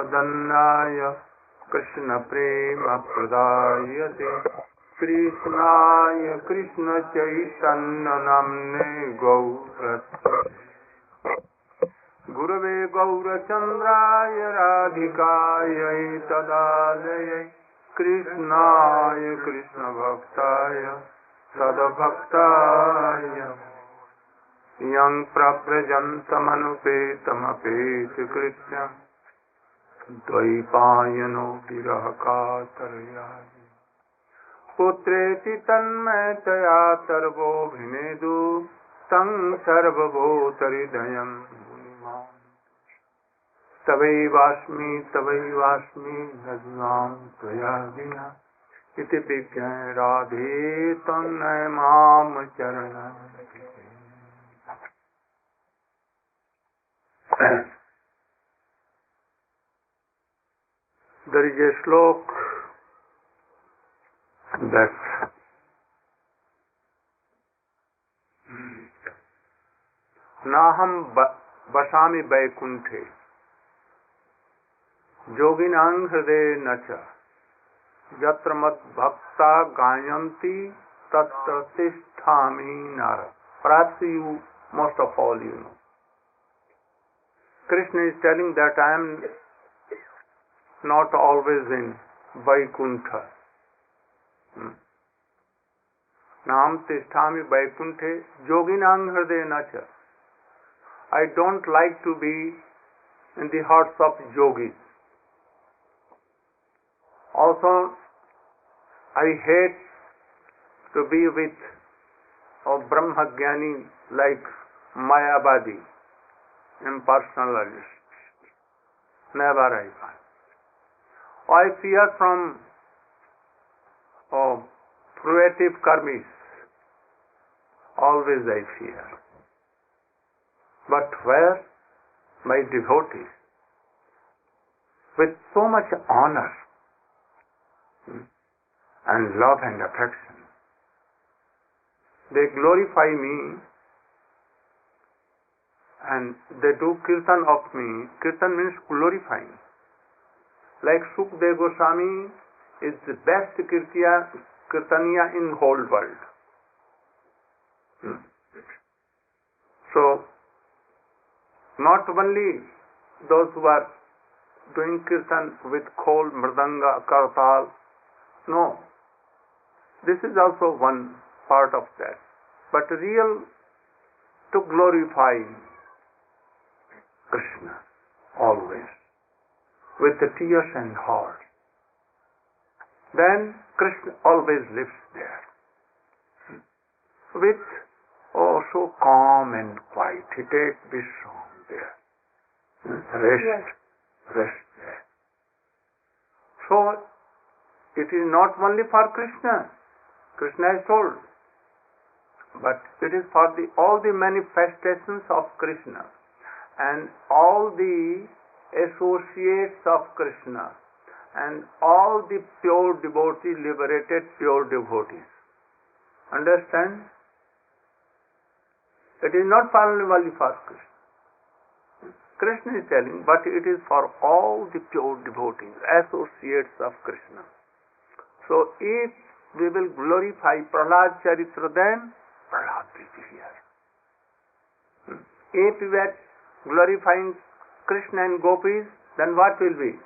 Padannaya Krishna Prema Pradayate Krishnaya Krishna Chaitanya Namne Gaurati Gurave Gaurachandraya Radhikaya Tadalaya Krishnaya Krishna Bhaktaya Sadabhaktaya Yang Praprajantamanupetamapetu Krishna Dvaipayano Virahakatarayadi Putreti Tanmataya Tarvo Bhinedu Tang Sarvabhotaridayam Gunimam Tavaivasmi Najnam Tvayadina Iti Bhikyan Radhe Tannay Mam Charana. There is a slok that Naham Basami Vaikunthe Yoginang Hride Nacha Yatra Mad Bhakta Gayanti Tatra Tisthami Nara. Perhaps you, most of all you know. Krishna is telling that I am not always in Vaikuntha. Nam Tisthami Vaikunthe Yoginang Hride Nacha. I don't like to be in the hearts of yogis. Also, I hate to be with a Brahmagyani like Mayavadi, impersonalist. Never I want. I fear from fruitive karmis. Always I fear. But where my devotees, with so much honor and love and affection, they glorify me and they do kirtan of me. Kirtan means glorifying. Like Sukdev Goswami is the best kirtaniya in whole world. So, not only those who are doing kirtan with khol, mridanga, kartal, no. This is also one part of that. But real to glorify Krishna always with the tears and heart. Then Krishna always lives there with so calm and quiet. He takes Vishram there. Rest there. So it is not only for Krishna. Krishna is told, but it is for all the manifestations of Krishna and all the associates of Krishna and all the pure devotees, liberated pure devotees. Understand? It is not only for Krishna. Krishna is telling, but it is for all the pure devotees, associates of Krishna. So if we will glorify Prahlad Charitra, then Prahlad will be here. If we are glorifying Krishna and gopis, then what will be?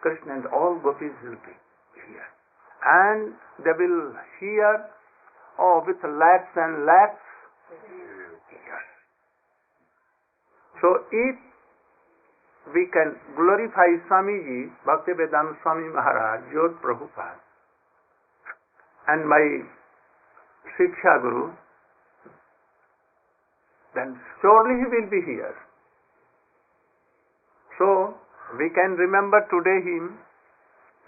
Krishna and all gopis will be here. And they will hear, with lakhs and lakhs. Yes. So if we can glorify Swamiji, Bhaktivedanta Swami Maharaj, Jyot Prabhupada, and my Shiksha Guru, then surely he will be here. So we can remember today him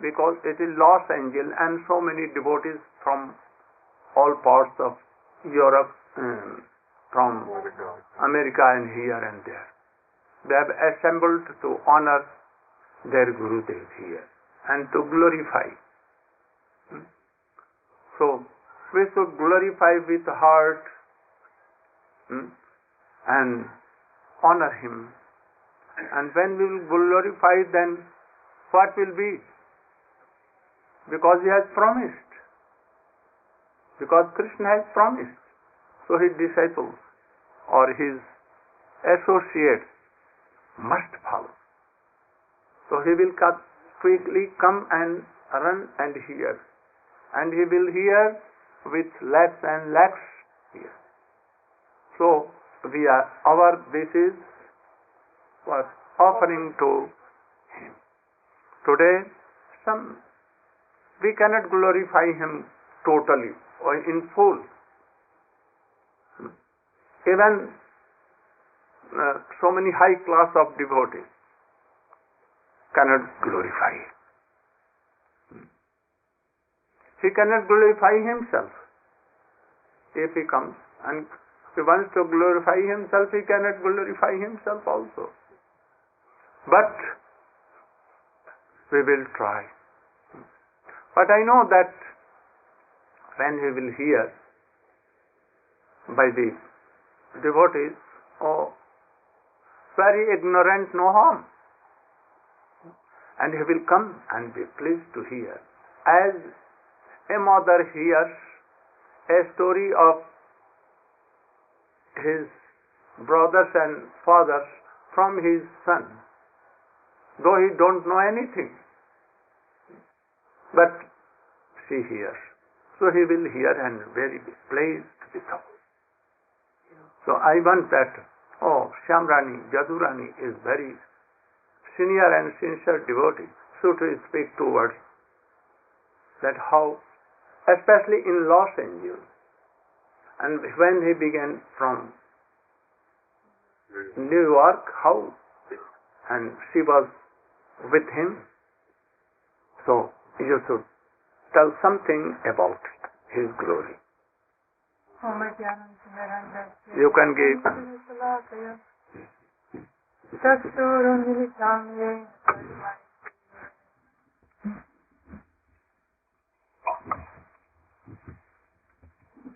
because it is Los Angeles and so many devotees from all parts of Europe, from America and here and there. They have assembled to honor their Gurudev here and to glorify. So we should glorify with heart and honor him And when we will glorify, then what will be? Because he has promised. Because Krishna has promised. So his disciples or his associates must follow. So he will quickly come and run and hear. And he will hear with lakhs and lakhs here. So this is what offering to him. Today, we cannot glorify him totally or in full. Even so many high class of devotees cannot glorify him. He cannot glorify himself. If he comes and he wants to glorify himself, he cannot glorify himself also. But we will try. But I know that when he will hear by the devotees, oh, very ignorant, no harm. And he will come and be pleased to hear. As a mother hears a story of his brothers and fathers from his son, though he don't know anything, but she hears. So he will hear and very pleased with her. So I want that, Shyamrani, Jadurani is very senior and sincere devotee. So to speak two words, that how, especially in Los Angeles, and when he began from New York, how, and she was with him. So you should tell something about his glory. You can give.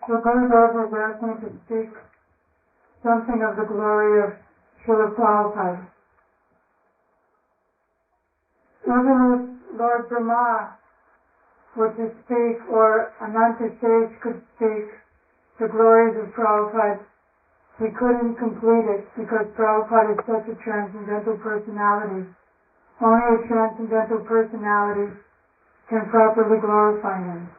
So Gurudev was asked me to speak something of the glory of Srila Prabhupada. Even if Lord Brahma were to speak, or Ananta Sage could speak the glories of Prabhupada, he couldn't complete it because Prabhupada is such a transcendental personality. Only a transcendental personality can properly glorify him.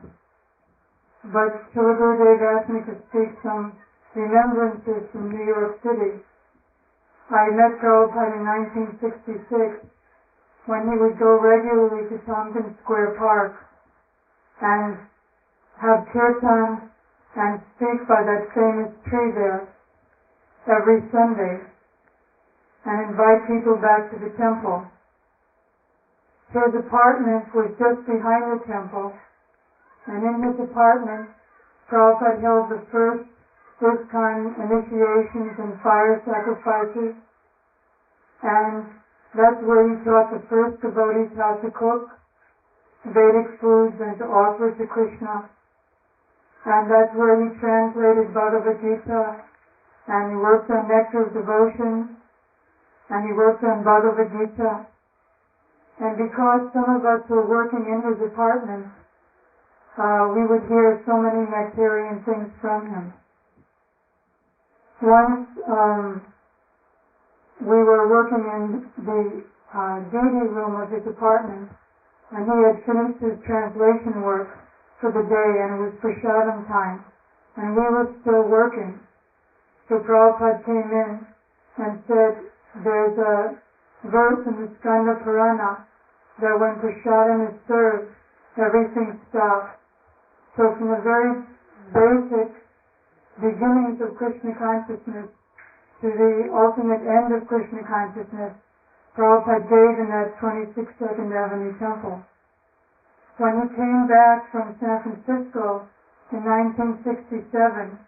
But Srila Gurudev asked me to speak some remembrances from New York City. I met Prabhupada in 1966 when he would go regularly to Tompkins Square Park and have kirtan and speak by that famous tree there every Sunday and invite people back to the temple. His apartment was just behind the temple, and in his apartment Prabhupada held the first time initiations and fire sacrifices, and that's where he taught the first devotees how to cook Vedic foods and to offer to Krishna. And that's where he translated Bhagavad Gita, and he worked on Nectar of Devotion, and he worked on Bhagavad Gita. And because some of us were working in his apartment, we would hear so many nectarian things from him. Once we were working in the duty room of his apartment, and he had finished his translation work for the day, and it was prasadam time, and we were still working. So Prabhupada came in and said, there's a verse in the Skanda Purana that when prasadam is served, everything stops. So from the very basic beginnings of Krishna consciousness to the ultimate end of Krishna consciousness, Prabhupada gave in that 26th 2nd Avenue temple. When he came back from San Francisco in 1967,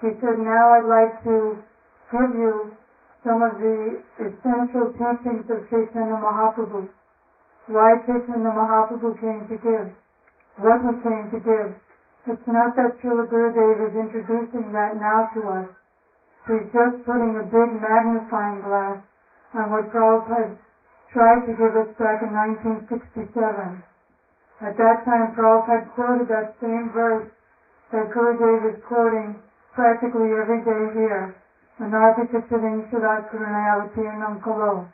he said, now I'd like to give you some of the essential teachings of Chaitanya Mahaprabhu. Why Chaitanya Mahaprabhu came to give, what he came to give. It's not that Srila Gurudev is introducing that now to us. He's just putting a big magnifying glass and what Prabhupada tried to give us back in 1967. At that time, Prabhupada quoted that same verse that Gurudev is quoting practically every day here, Anarpita Chiring Shirat Karunayavatirnam Kalo,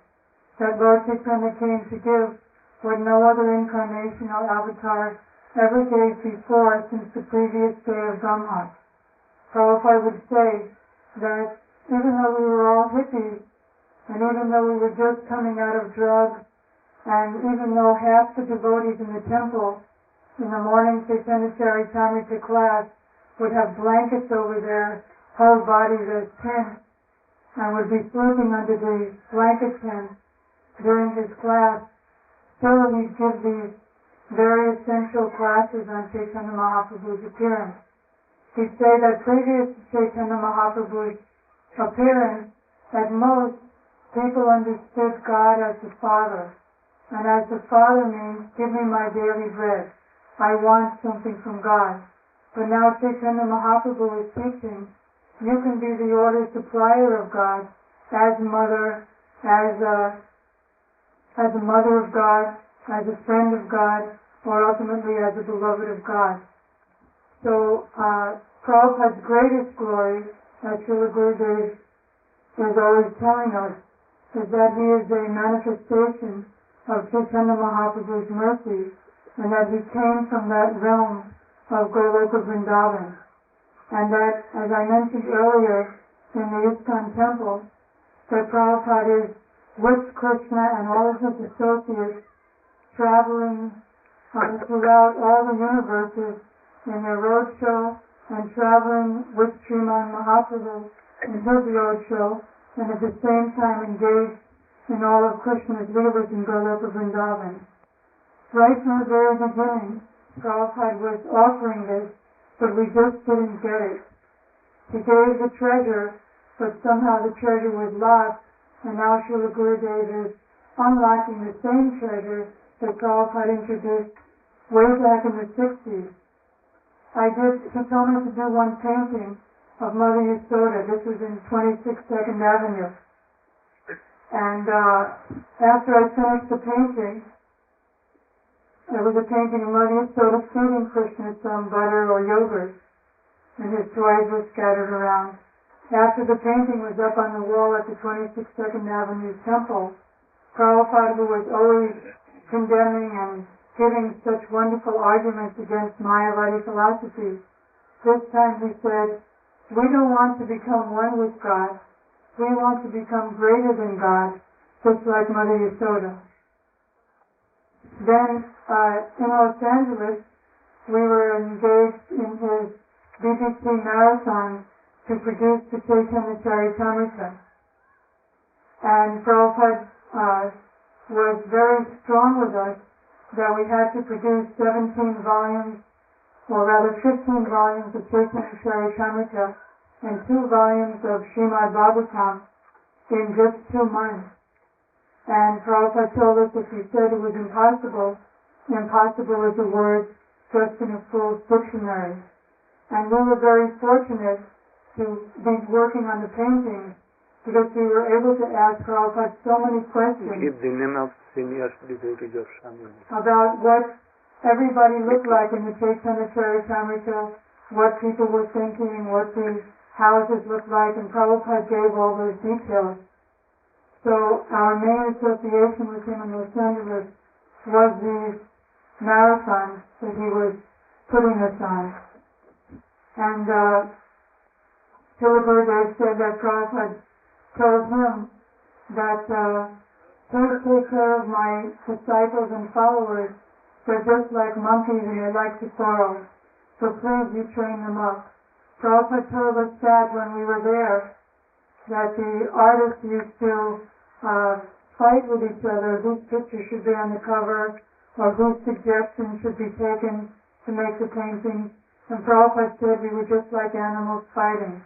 that Lord Chaitanya came to give what no other incarnation or avatar ever gave before since the previous day of Brahma. Prabhupada would say that even though we were all hippies, and even though we were just coming out of drugs, and even though half the devotees in the temple in the morning Chaitanya Charitamrita class would have blankets over their whole bodies as tents and would be sleeping under the blanket tent during his class, still he'd give these very essential classes on Chaitanya Mahaprabhu's appearance. He'd say that previous to Chaitanya Mahaprabhu's appearance, at most, people understood God as the Father. And as the Father means, give me my daily bread. I want something from God. But now Chaitanya Mahaprabhu is teaching, you can be the order supplier of God as mother, as a mother of God, as a friend of God, or ultimately as a beloved of God. So Prabhupada's greatest glory, as Srila Gurudev is always telling us, is that he is a manifestation of Chaitanya Mahaprabhu's mercy, and that he came from that realm of Goloka Vrindavan. And that, as I mentioned earlier in the ISKCON temple, that Prabhupada is with Krishna and all of his associates traveling throughout all the universes in their roadshow and traveling with Sriman Mahaprabhu in his roadshow, and at the same time engaged in all of Krishna's leelas in Goloka Vrindavan. Right from the very beginning, Prabhupada was offering this, but we just didn't get it. He gave the treasure, but somehow the treasure was lost, and now Srila Gurudev is unlocking the same treasure that Prabhupada introduced way back in the 60s. He told me to do one painting of Mother Yasoda. This was in 26 2nd Avenue. And after I finished the painting, there was a painting of Mother Yasoda feeding Krishna some butter or yogurt, and his toys were scattered around. After the painting was up on the wall at the 26 2nd Avenue temple, Prabhupada, who was always condemning and giving such wonderful arguments against Mayavadi philosophy, this time he said, we don't want to become one with God. We want to become greater than God, just like Mother Yasoda. Then, in Los Angeles, we were engaged in his BBC marathon to produce the Chaitanya Charitamrita. And Prabhupada was very strong with us that we had to produce 17 volumes, or rather 15 volumes of Chaitanya Charitamrita and 2 volumes of Srimad Bhagavatam in just 2 months. And Prabhupada told us if we said it was impossible, impossible is a word just in a fool's dictionary. And we were very fortunate to be working on the paintings because we were able to ask Prabhupada so many questions. Give the name of senior devotees of Swami. About what everybody looked like in the Chaitanya Charitamrita, what people were thinking, what the houses looked like, and Prabhupada gave all those details. So our main association with him in Los Angeles was these marathons that he was putting us on. And Srila Gurudev said that Prabhupada told him that please take care of my disciples and followers. They're just like monkeys and they like to quarrel. So please you train them up. Prabhupada told us that when we were there, that the artists used to fight with each other, whose picture should be on the cover, or whose suggestions should be taken to make the painting. And Prabhupada said we were just like animals fighting.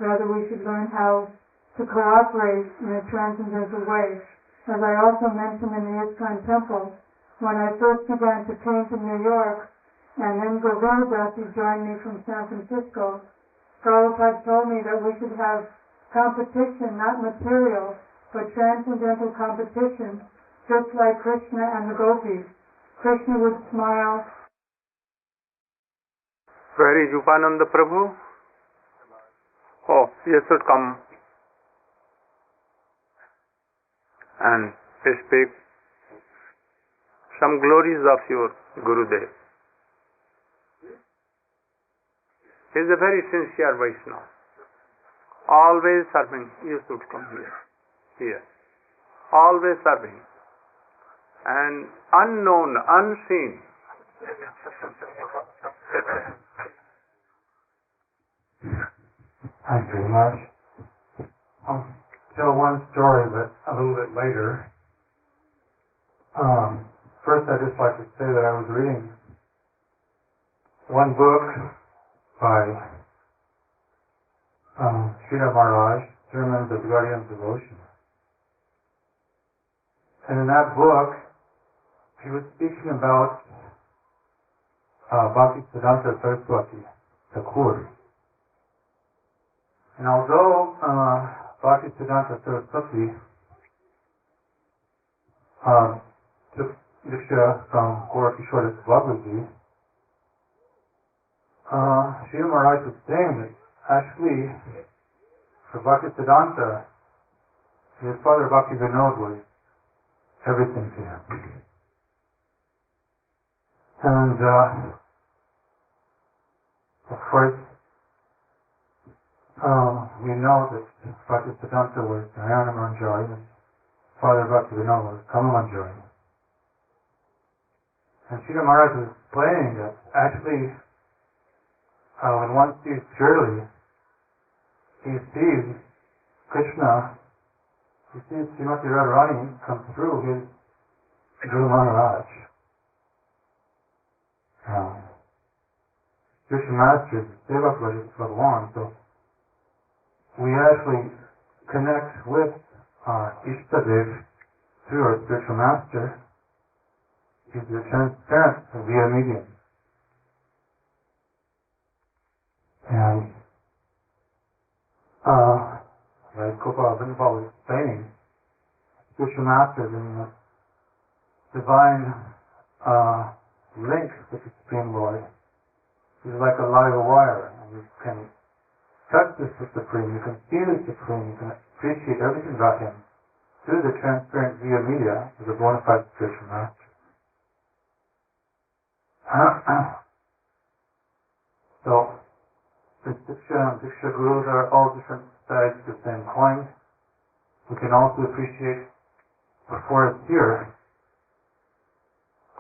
Rather, we should learn how to cooperate in a transcendental way. As I also mentioned in the ISKCON temple, when I first began to paint in New York, and then Govindadasi joined me from San Francisco, Prabhupada told me that we should have competition, not material, but transcendental competition, just like Krishna and the gopis. Krishna would smile. Where is Upananda Prabhu? Oh, he should come and speak some glories of your Gurudev. He is a very sincere Vaishnava. Always serving. You should come here. Always serving. And unknown, unseen. Thank you very much. I'll tell one story, but a little bit later. First, I'd just like to say that I was reading one book by Srila Maharaj, Sermons of the Guardian of Devotion. And in that book, he was speaking about Bhaktivedanta Swami, the course. And although Bhaktivedanta Swami took Diksha from Gorakishore Bhagavaji, Srila Maharaj was saying that actually for Bhaktivedanta, his father Bhaktivinoda was everything to him. And of course, we know that Bhaktivedanta was Narayana Manjari, and Father Bhaktivinoda was Kama Manjari. And Srila Maharaj was explaining that actually, when one sees purely, he sees Krishna, he sees Srimati Radharani come through his Guru Maharaj. Krishna Master is Sevak Bhagavan, so we actually connect with Ishtadev through our spiritual master. He's the transparent via medium. And like Gopal Vinpal was explaining, spiritual masters in the divine link with the Supreme Lord is like a live wire. And you can touch the Supreme, you can feel the Supreme, you can appreciate everything about Him through the transparent via media as a bona fide spiritual master. So, the Diksha and Diksha Gurus are all different sides of the same coin. We can also appreciate before us here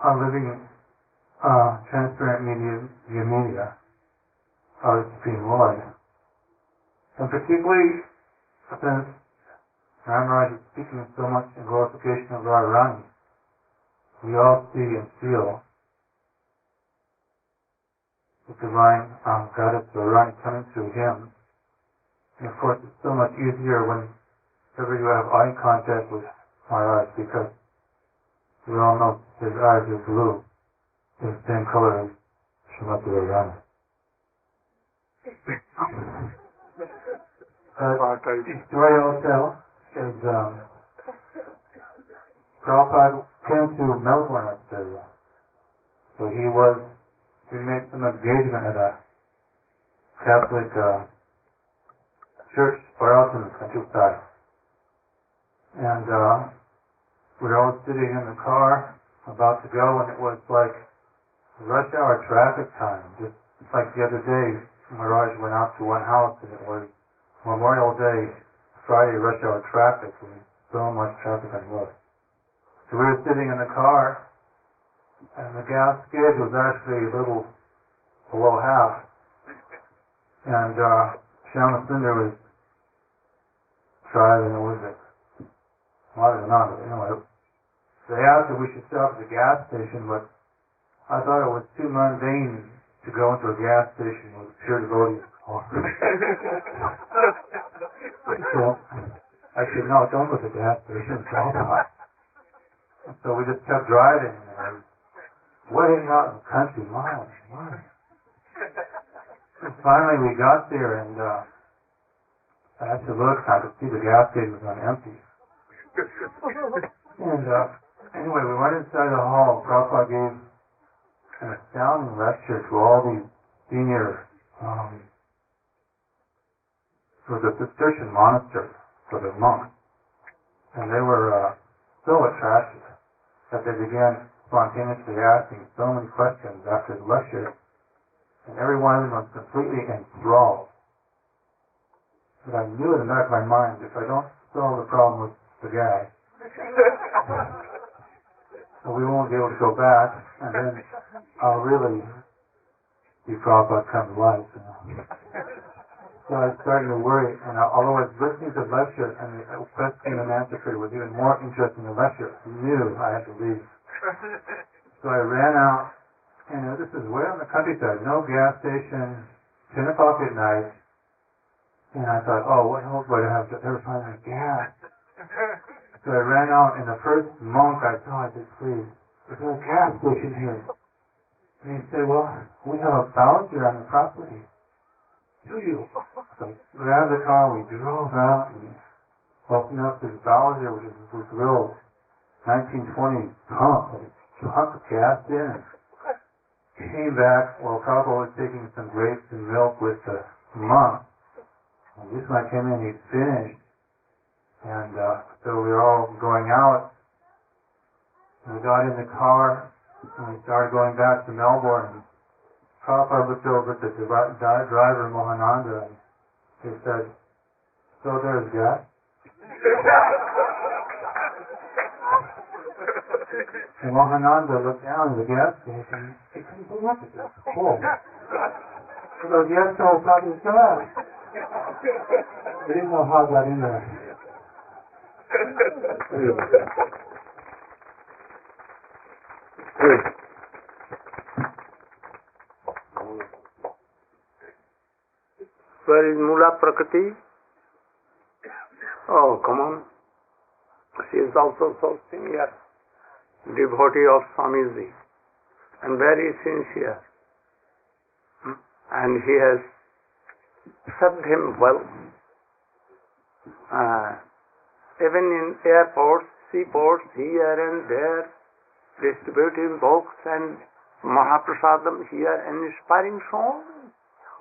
a living transparent via media of the Supreme Lord. And particularly since Ramaraj is speaking so much in glorification of Radharani, we all see and feel the divine goddess Radharani coming through him. And of course it's so much easier whenever you have eye contact with Maharaj, because we all know his eyes are blue, the same color as Srimati Radharani. The story I'll tell is Prabhupada came to Melbourne, Australia. So we made some engagement at a Catholic church or else in the countryside. And we were all sitting in the car about to go, and it was like rush hour traffic time. Just like the other day, Maharaj went out to one house and it was Memorial Day, Friday rush hour traffic, and so much traffic on the road. So we were sitting in the car, and the gas gauge was actually a little below half. And Shama Sundar was driving, I don't know, anyway. They asked if we should stop at the gas station, but I thought it was too mundane to go into a gas station with pure devotees. So I said, no, don't go to the gas station. And so we just kept driving, and way out in the country, miles and miles. And finally we got there, and I had to look, I could see the gas station was on empty. And anyway, we went inside the hall. Prabhupada gave an astounding lecture to all these senior, it was a Cistercian monastery for the monks. And they were so attracted that they began spontaneously asking so many questions after the lecture. And every one of them was completely enthralled. But I knew in the back of my mind, if I don't solve the problem with the guy, we won't be able to go back, and then I'll really be Prabhupada come to life. So I started to worry, and although I was listening to the lecture, and the question and answer period was even more interesting than the lecture, I knew I had to leave. So I ran out, and this is way on the countryside, no gas station, 10 o'clock at night, and I thought, oh, what else would I have to ever find a gas? So I ran out, and the first monk I saw, I said, please, there's no gas station here. And he said, well, we have a bowser on the property. Do you? So I grabbed the car, we drove out, and opened up this bowser, which was this little 1920 pump, and pump of gas in. Came back while Prabhupada was taking some grapes and milk with the monk. And this one came in, he'd finished. And so we were all going out. And we got in the car, and we started going back to Melbourne. Prabhupada looked over at the driver, Mohananda, and he said, so there's gas? And Mohananda looked down at the gas station. He couldn't believe it. It was full. So those gas tolls thought it was gas. We didn't know how it got in there. Where is Mula Prakriti? Oh, come on. She is also so senior devotee of Swamiji and very sincere. And he has served him well. Even in airports, seaports, here and there, distributing books and Mahaprasadam here, and inspiring songs.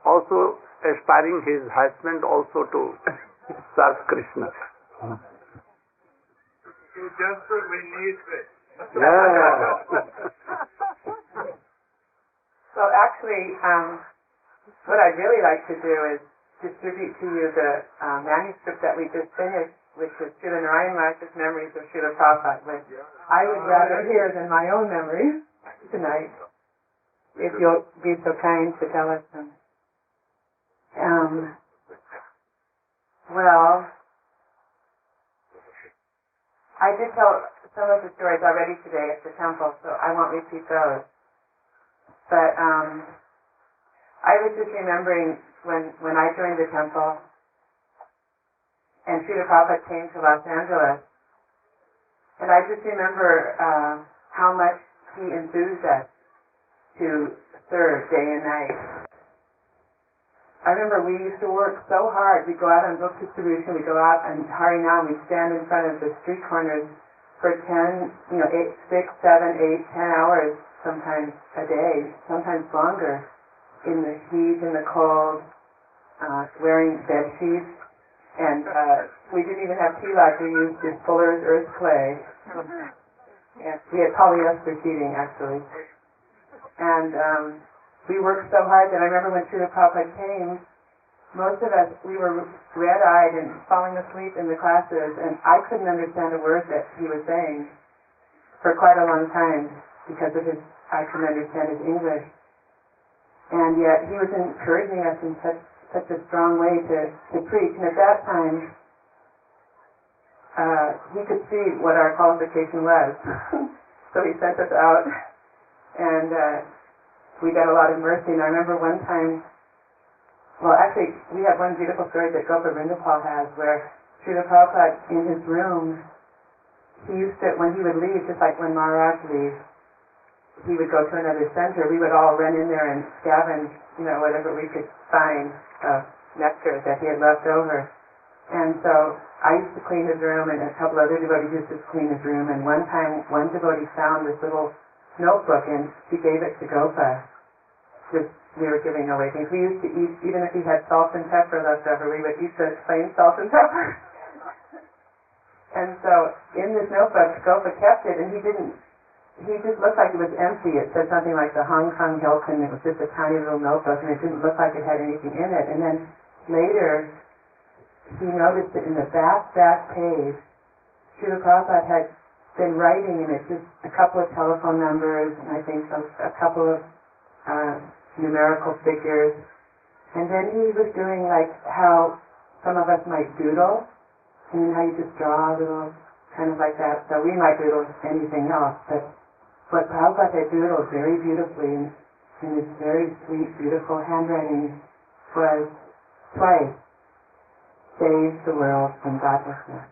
Also aspiring his husband also to serve Krishna. You desperately need it. Yeah. So actually, what I'd really like to do is distribute to you the manuscript that we just finished, which is Srila Narayan Maharaj's Memories of Srila Prabhupada, which I would rather hear than my own memories tonight, if you'll be so kind to tell us them. Well, I did tell some of the stories already today at the temple, so I won't repeat those. But I was just remembering when I joined the temple and Srila Prabhupada came to Los Angeles, and I just remember how much he enthused us to serve day and night. I remember we used to work so hard. We'd go out on book distribution, we'd go out and Harinam, we'd stand in front of the street corners for 10, 8, 6, 7, 8, 10 hours sometimes a day, sometimes longer, in the heat, in the cold, wearing bed sheets. And we didn't even have tilak, we used just Fuller's earth clay. And we had polyester sheeting, actually. And we worked so hard that I remember when Srila Prabhupada came, most of us, we were red-eyed and falling asleep in the classes, and I couldn't understand a word that he was saying for quite a long time because of I couldn't understand his English. And yet he was encouraging us in such a strong way to preach. And at that time, he could see what our qualification was. So he sent us out, and we got a lot of mercy. And I remember one time, well, actually, we have one beautiful story that Gopa Vrindapal has, where Srila Prabhupada, in his room, he used to, when he would leave, just like when Maharaj leaves, he would go to another center. We would all run in there and scavenge, whatever we could find of nectar that he had left over. And so I used to clean his room, and a couple other devotees used to clean his room. And one time, one devotee found this little notebook, and she gave it to Gopa. Just we were giving away things. We used to eat, even if he had salt and pepper left over, we would eat the plain salt and pepper. And so in this notebook, Gopa kept it, and he just looked like it was empty. It said something like the Hong Kong Hilton. It was just a tiny little notebook, and it didn't look like it had anything in it. And then later, he noticed that in the back page, Srila Prabhupada had been writing in it just a couple of telephone numbers, and I think a couple of numerical figures. And then he was doing like how some of us might doodle, and how you just draw a little, kind of like that. So we might doodle anything else, but what Prabhupada had doodled very beautifully in his very sweet, beautiful handwriting was twice, save the world from godlessness.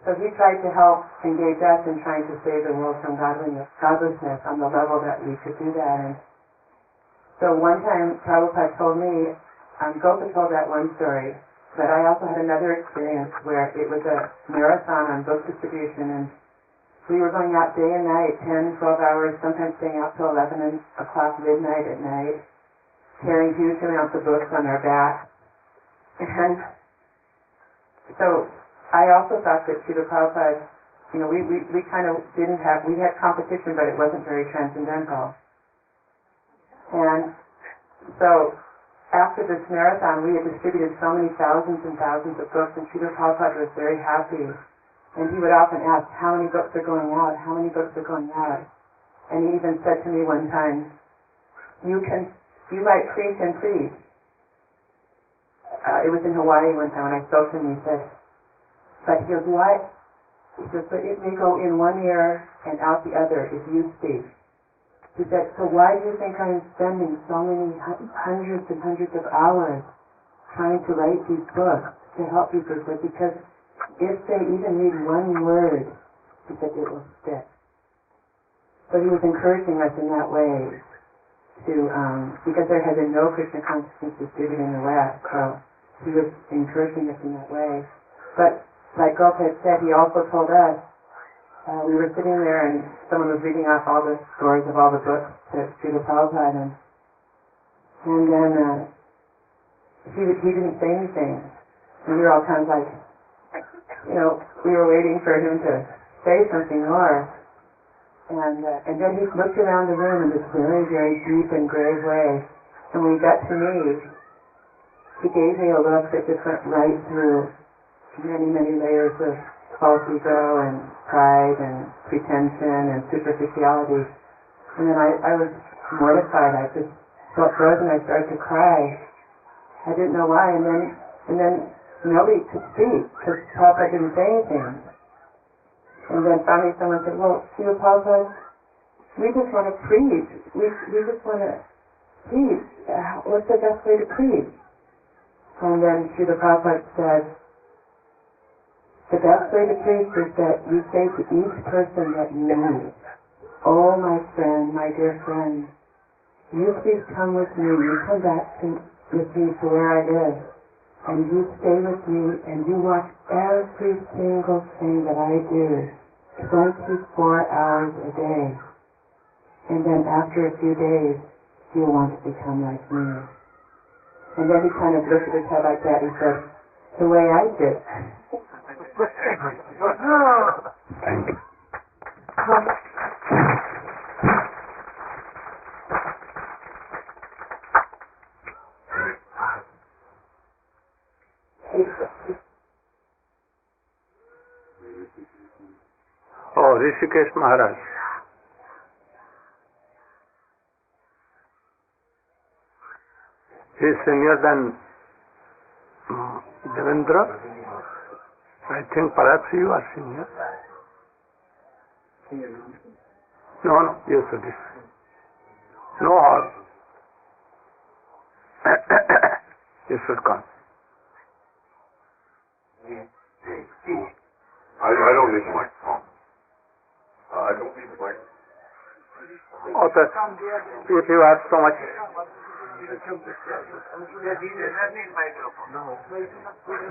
So he tried to help engage us in trying to save the world from godlessness on the level that we could do that. And so one time Prabhupada told me, Gopa told that one story, but I also had another experience where it was a marathon on book distribution, and we were going out day and night, 10, 12 hours, sometimes staying out till 11 o'clock midnight at night, carrying huge amounts of books on our back. And so I also thought that Srila Prabhupada, we kind of didn't have, we had competition, but it wasn't very transcendental. And so after this marathon, we had distributed so many thousands and thousands of books, and Srila Prabhupada was very happy. And he would often ask, how many books are going out? How many books are going out? And he even said to me one time, you might preach and preach. It was in Hawaii one time when I spoke to him. He said, but he goes, why? He says, but it may go in one ear and out the other if you speak. He said, so why do you think I'm spending so many hundreds and hundreds of hours trying to write these books to help people? He said, because if they even read one word, he said, it will stick. So he was encouraging us in that way to, because there had been no Krishna consciousness distributed in the West, so he was encouraging us in that way. But like Gopa had said, he also told us, we were sitting there and someone was reading off all the stories of all the books that Srila Prabhupada, and then he didn't say anything. And we were all kind of like, we were waiting for him to say something more. And then he looked around the room in this very, very deep and grave way. And when he got to me, he gave me a look that just went right through many, many layers of false ego and pride and pretension and superficiality. And then I was mortified. I just felt frozen. I started to cry. I didn't know why. And then nobody could speak because Prabhupada didn't say anything. And then finally someone said, well, Srila Prabhupada, we just want to preach. We just want to preach. What's the best way to preach? And then Srila Prabhupada said, the best way to preach is that you say to each person that you meet, oh, my friend, my dear friend, you please come with me. You come back with me to where I live. And you stay with me and you watch every single thing that I do 24 hours a day. And then after a few days, you'll want to become like me. And then he kind of lifted his head like that and said, the way I did. Oh, Rishikesh Maharaj. He is senior than Devendra. I think perhaps you are senior. No, yes it is. No harm. You should come. I don't need the microphone. I don't need the microphone. Okay. If you have so much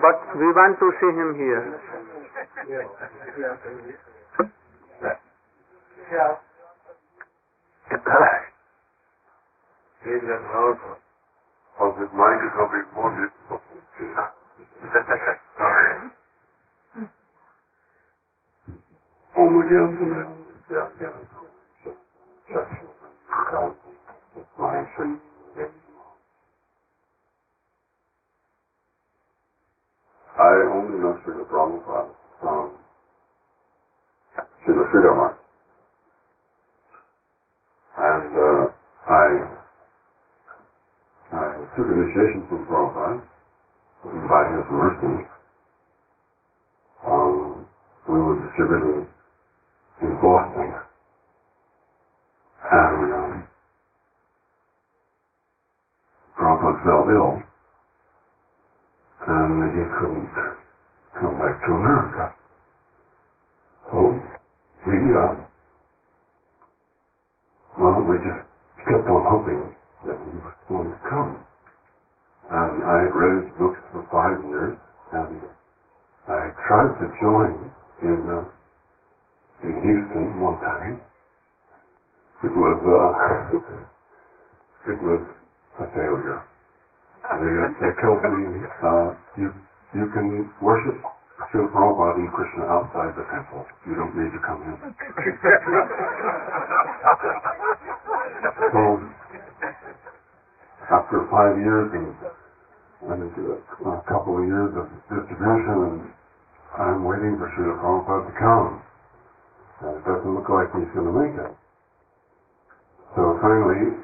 But we want to see him here. Saying that loud of his mind is going to be more difficult. I only know Srila Prabhupada from Srila and I took initiation from Prabhupada by his mercy. We were distributing in Boston, and Prabhupada fell ill, and he couldn't come back to America. So we just kept on hoping that he was going to come. And I had read his books for 5 years, and I tried to join in Houston one time. It was a failure. They told me you can worship Srila Prabhupada and Krishna outside the temple. You don't need to come in. So after 5 years and a couple of years of distribution, and I'm waiting for Srila Prabhupada to come. And it doesn't look like he's going to make it. So finally,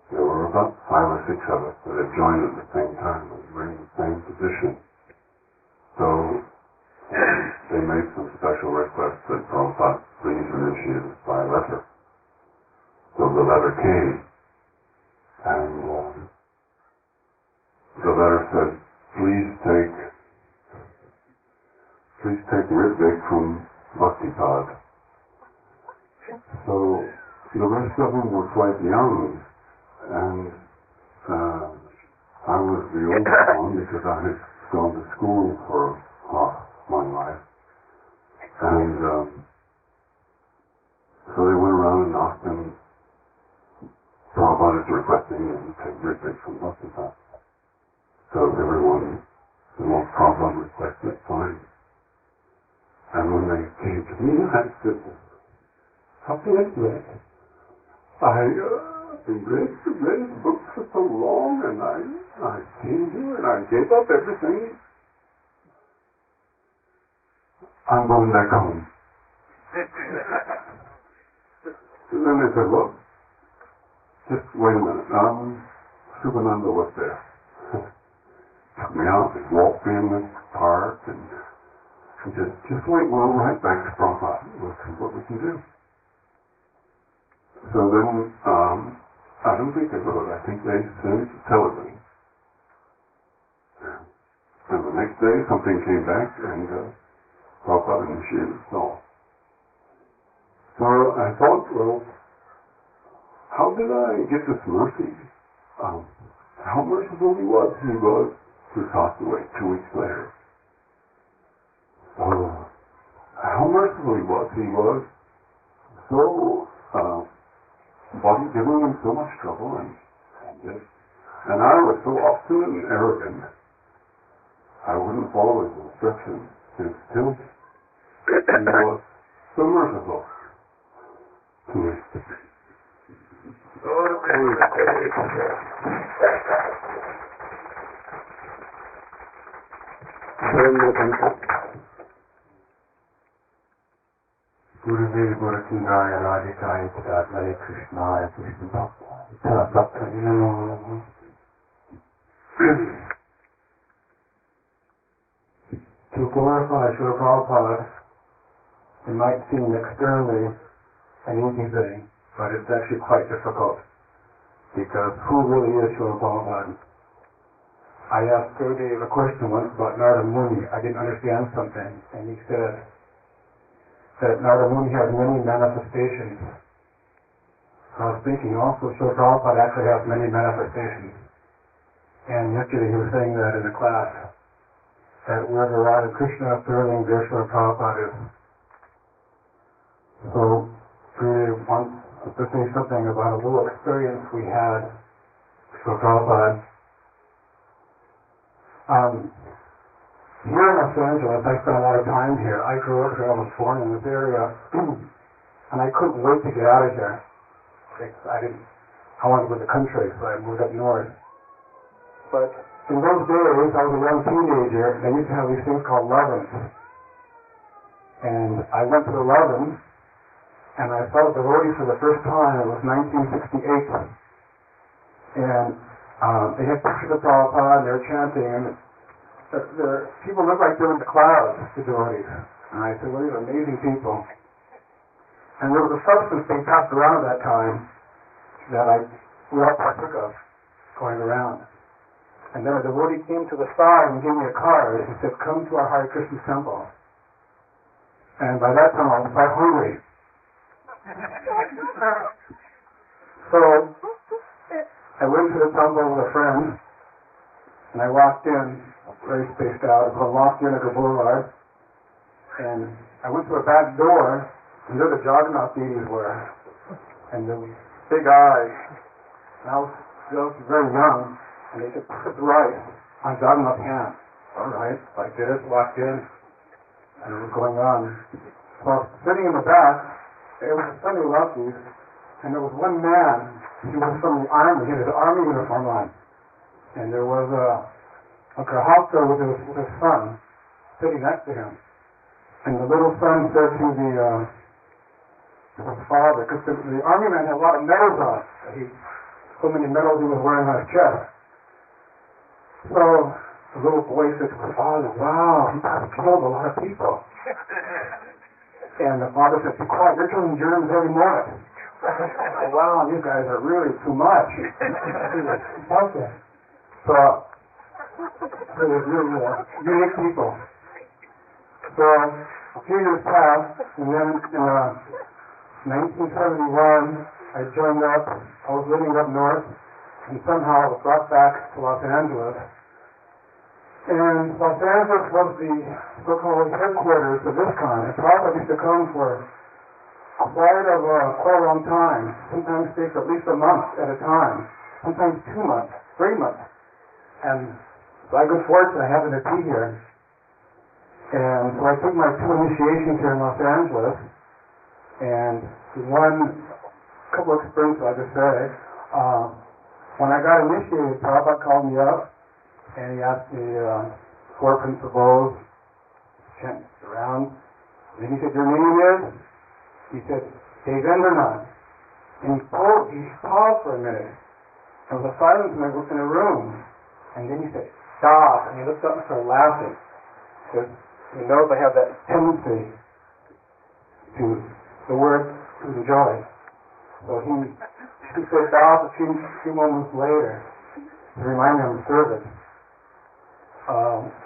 there were about 5 or 6 of us that had joined at the same time and were in the same position. So they made some special requests that Prabhupada please initiate us by letter. So the letter came, and the letter said, please take Ritvik from Bhaktivedanta. So the rest of them were quite young, and I was the oldest one because I had gone to school for half my life. And so they went around and asked them, Prabhupada is requesting them to take Ritvik from Bhaktivedanta. So everyone, the most Prabhupada requested, fine. And when they came to me, I said, something like that. I read the book for so long, and I came here and I gave up everything. I'm going back home. And then they said, well, just wait a minute. Subananda was there. Took me out and walked in the park, and just wait, we'll right back to Prabhupada. We'll see what we can do. So then, I don't think they wrote. I think they sent it to television. And the next day, something came back, and Prabhupada initiated us all. So I thought, well, how did I get this mercy? How merciful he was. He passed away 2 weeks later. How merciful he was. He was so body giving him so much trouble, and I was so obstinate and arrogant. I wouldn't follow his instructions, and still he was so merciful to me. Gurave Gurukindaya Radhikaya Tadatmaya Krishnaya Krishna Bhaktaya Bhaktaya Namo. To glorify Srila Prabhupada, it might seem externally an easy thing, but it's actually quite difficult. Because who really is Srila Prabhupada? I asked Gurudev a question once about Narada Muni. I didn't understand something, and he said that Narada Muni has many manifestations I was thinking also Srila Prabhupada actually has many manifestations. And yesterday he was saying that in the class, that wherever Radha Krishna appearing, there Srila Prabhupada is. So, really want to say something about a little experience we had with Srila Prabhupada. Here in Los Angeles, I spent a lot of time here. I grew up here, I was born in this area, and I couldn't wait to get out of here. I wanted to go to the country, so I moved up north. But in those days, I was a young teenager, and they used to have these things called lovins. And I went to the lovin, and I saw the devotee for the first time. It was 1968. And they had pictures of Prabhupada, and they were chanting, and the people looked like they were in the clouds, the devotees. And I said, well, these are amazing people. And there was a substance being passed around at that time that we all partook of, going around. And then a devotee came to the side and gave me a card and said, come to our Hare Krishna temple. And by that time I was quite hungry. So I went to the temple with a friend, and I walked in, very spaced out, so I walked in at the boulevard, and I went to a back door, and there the Jagannath deities were, and there was big eyes, and I was very young, and they just put the rice on Jagannath's hand. All right, so I did it, walked in, and it was going on. So I was sitting in the back. It was a Sunday lefties, and there was one man, he was from the army, he had his army uniform on, and there was a grahasta with his son sitting next to him. And the little son said to his father, because the army man had a lot of medals on, so many medals he was wearing on his chest. So the little boy said to his father, wow, he has killed a lot of people. And the father said, be quiet, you're killing Germans every morning. Oh, wow, these guys are really too much. Okay. So they were really unique people. So a few years passed, and then in 1971, I joined up. I was living up north, and somehow I was brought back to Los Angeles. And Los Angeles was the so-called headquarters of ISKCON. And Prabhupada used to come for quite a long time. Sometimes takes at least a month at a time. Sometimes 2 months, 3 months. And by good fortune, I happened to be here. And so I took my 2 initiations here in Los Angeles. And couple of experiences, I'll just say. When I got initiated, Prabhupada called me up. And he asked me 4 principles, chant around. And then he said, your name is? He said, Devendranath. And he paused for a minute. There was a silence in the room. And then he said, stop. And he looked up and started laughing. Because he knows I have that tendency to the word to enjoy. So he said stop a few moments later to remind me of service.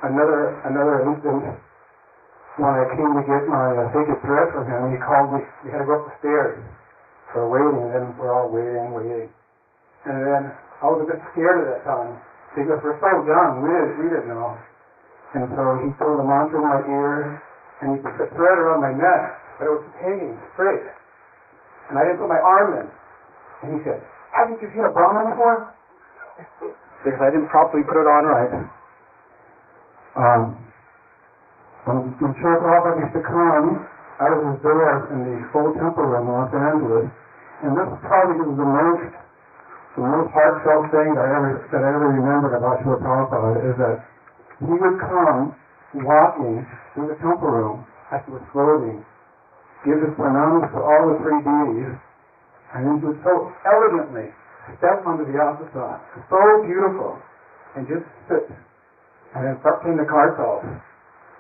Another instance, when I came to get my sacred thread from him, he called me. We had to go up the stairs. So we're waiting, and then we're all waiting. And then I was a bit scared at that time because we're so young, we didn't know. And so he threw the mantra in my ear, and he put the thread around my neck, but it was hanging straight. And I didn't put my arm in. And he said, haven't you seen a Brahmin before? Because I didn't properly put it on right. When Srila Prabhupada used to come out of his door in the full temple room in Los Angeles, and this probably was the most heartfelt thing that I ever remembered about Srila Prabhupada is that he would come walking through the temple room as he was floating, give his pranams to all the 3 deities, and then he would so elegantly step onto the asasana, so beautiful, and just sit. And then start playing the kartals,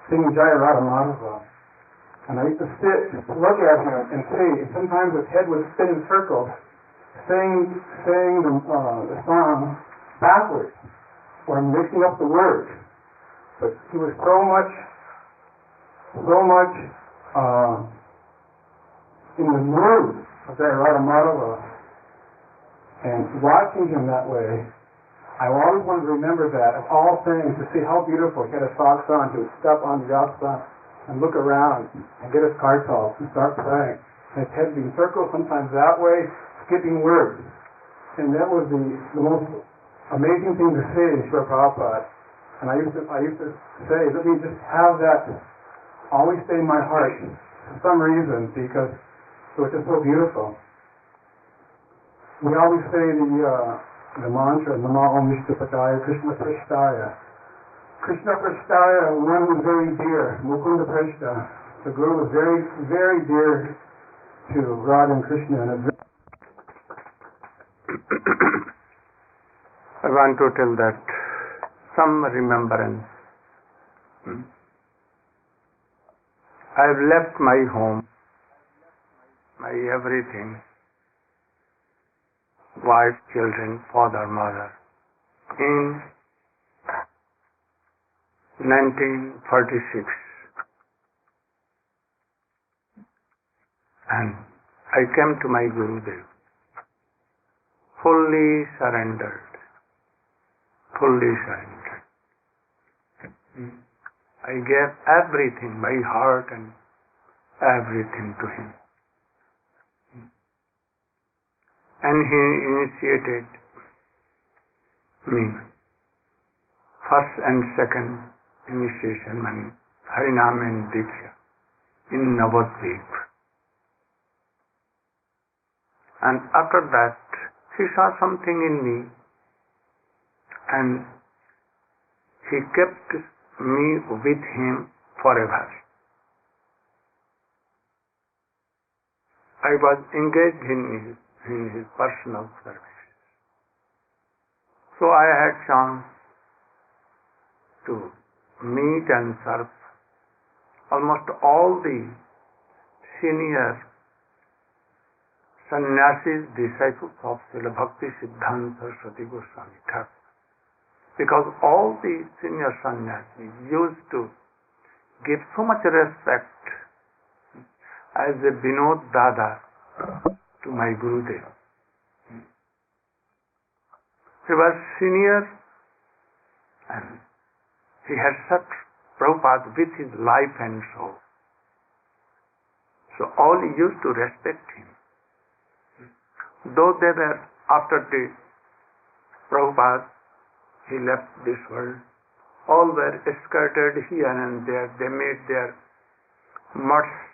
singing Jaya Radha Madhava. And I used to sit, look at him, and see, and sometimes his head would spin in circles, saying the song backwards, or mixing up the words. But he was so much in the mood of Jaya Radha Madhava And watching him that way, I always wanted to remember that of all things, to see how beautiful. He had his socks on, to step on the outside and look around and get his kartals and start playing. And his head being circled sometimes that way, skipping words. And that was the most amazing thing to see in Srila Prabhupada. And I used to say, let me just have that always stay in my heart for some reason, because it was just so beautiful. We always say the mantra, Nama Om Vishnupadaya, Krishna Prashtaya. Krishna Prashtaya, one was very dear, Mukunda Prashta. The Guru was very, very dear to Radha and Krishna. And I want to tell that some remembrance. I have left my home, my everything, wife, children, father, mother, in 1946. And I came to my Gurudev, fully surrendered. I gave everything, my heart and everything to him. And he initiated me. First and second initiation, and Harinam and Diksha in Navadvip. And after that, he saw something in me, and he kept me with him forever. I was engaged in his personal service. So I had chance to meet and serve almost all the senior sannyasis, disciples of Srila Bhaktivedanta Swami Thakur. Because all the senior sannyasis used to give so much respect as a Vinod Dada to my Gurudev. He was senior and he had served Prabhupada with his life and soul. So all used to respect him. Though they were, after the Prabhupada, he left this world, all were scattered here and there. They made their mosques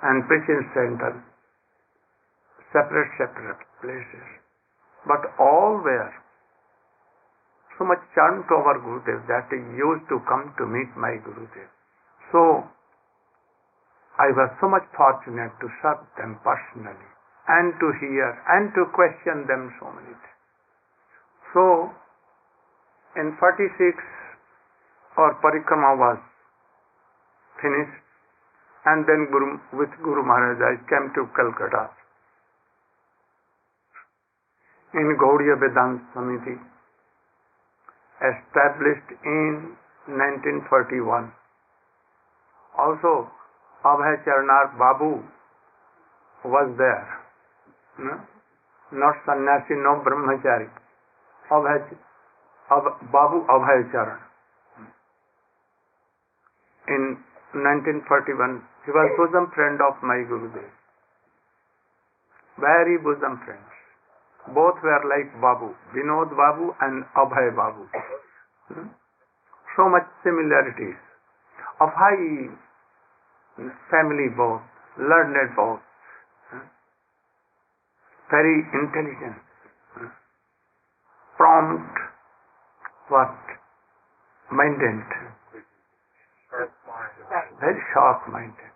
and preaching centers, separate places. But all were so much charmed to our Gurudev that he used to come to meet my Gurudev. So I was so much fortunate to serve them personally and to hear and to question them so many things. So in 46, our parikrama was finished, and then with Guru Maharaj I came to Calcutta. In Gaudiya Vedanta Samiti, established in 1941. Also, Abhay Charnar Babu was there. Not sannyasi, no brahmachari. Babu Abhay Charan. In 1941, he was bosom friend of my Gurudev. Very bosom friends. Both were like Babu, Vinod Babu and Abhay Babu. So much similarities. Of high family both, learned both, very intelligent, prompt, minded, very sharp-minded.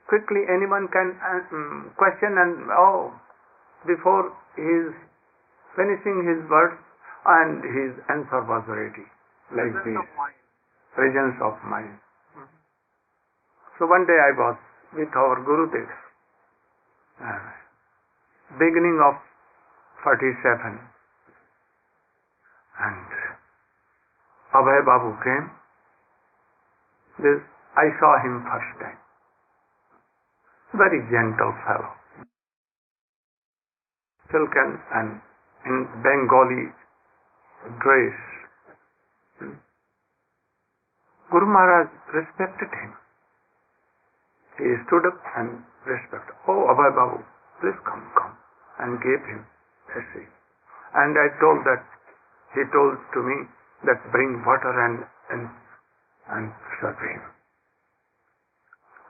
Quickly anyone can question and before he is finishing his words and his answer was ready, like this. Presence of mind. So one day I was with our Gurudev, beginning of 47, and Abhay Babu came. I saw him first time. Very gentle fellow. silken and in Bengali dress. Guru Maharaj respected him. He stood up and respected. Oh, Abhay Babu, please come, and gave him a seat. And I told that, he told to me that bring water and serve him.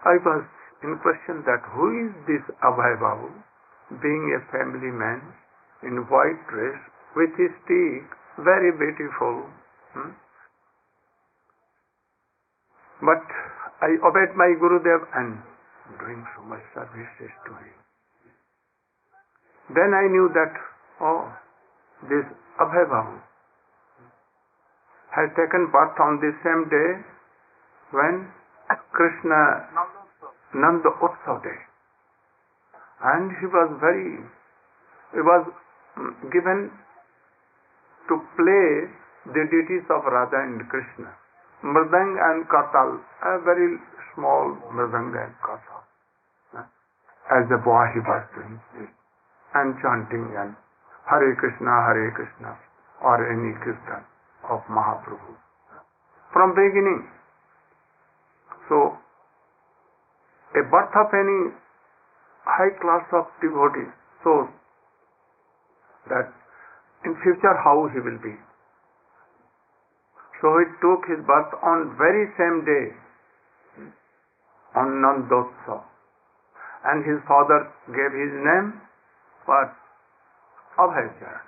I was in question that who is this Abhay Babu, being a family man in white dress with his stick, very beautiful. But I obeyed my Gurudev and doing so much services to him. Then I knew that, oh, this Abhay Babu had taken birth on the same day when Krishna Nanda Utsav day. And he was given to play the deities of Radha and Krishna. Mridang and Kartal, a very small Mridang and Kartal. As a boy he was doing this and chanting and Hare Krishna, or any Kirtan of Mahaprabhu. From beginning. So, a birth of any high class of devotee shows that in future how he will be. So he took his birth on very same day, on Nandotsav. And his father gave his name, what? Abhay Charan.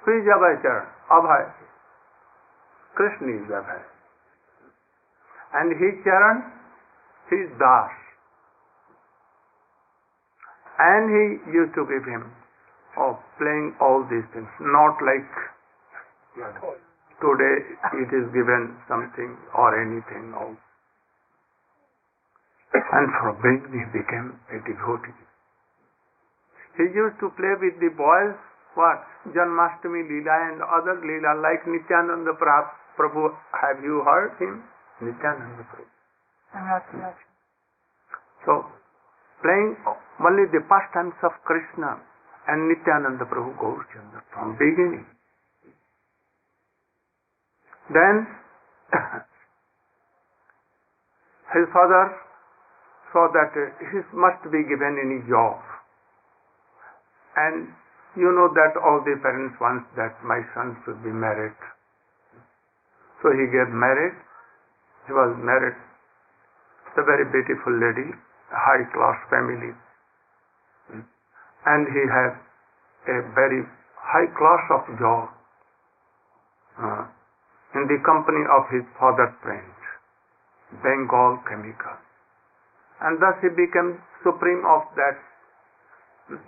Who is Abhay Charan? Abhay. Krishna is Abhay. And his Charan, his Das. And he used to give him, playing all these things, not like today it is given something or anything else. And from beginning he became a devotee. He used to play with the boys, what? Janmashtami Leela and other Leela like Nityananda Prabhu. Have you heard him? Nityananda Prabhu. So, playing only the pastimes of Krishna and Nityananda Prabhu Gaurachandra from beginning. Then his father saw that he must be given any job. And you know that all the parents want that my son should be married. So he got married. He was married to a very beautiful lady, a high class family. And he had a very high class of job in the company of his father's friend, Bengal Chemical. And thus he became supreme of that.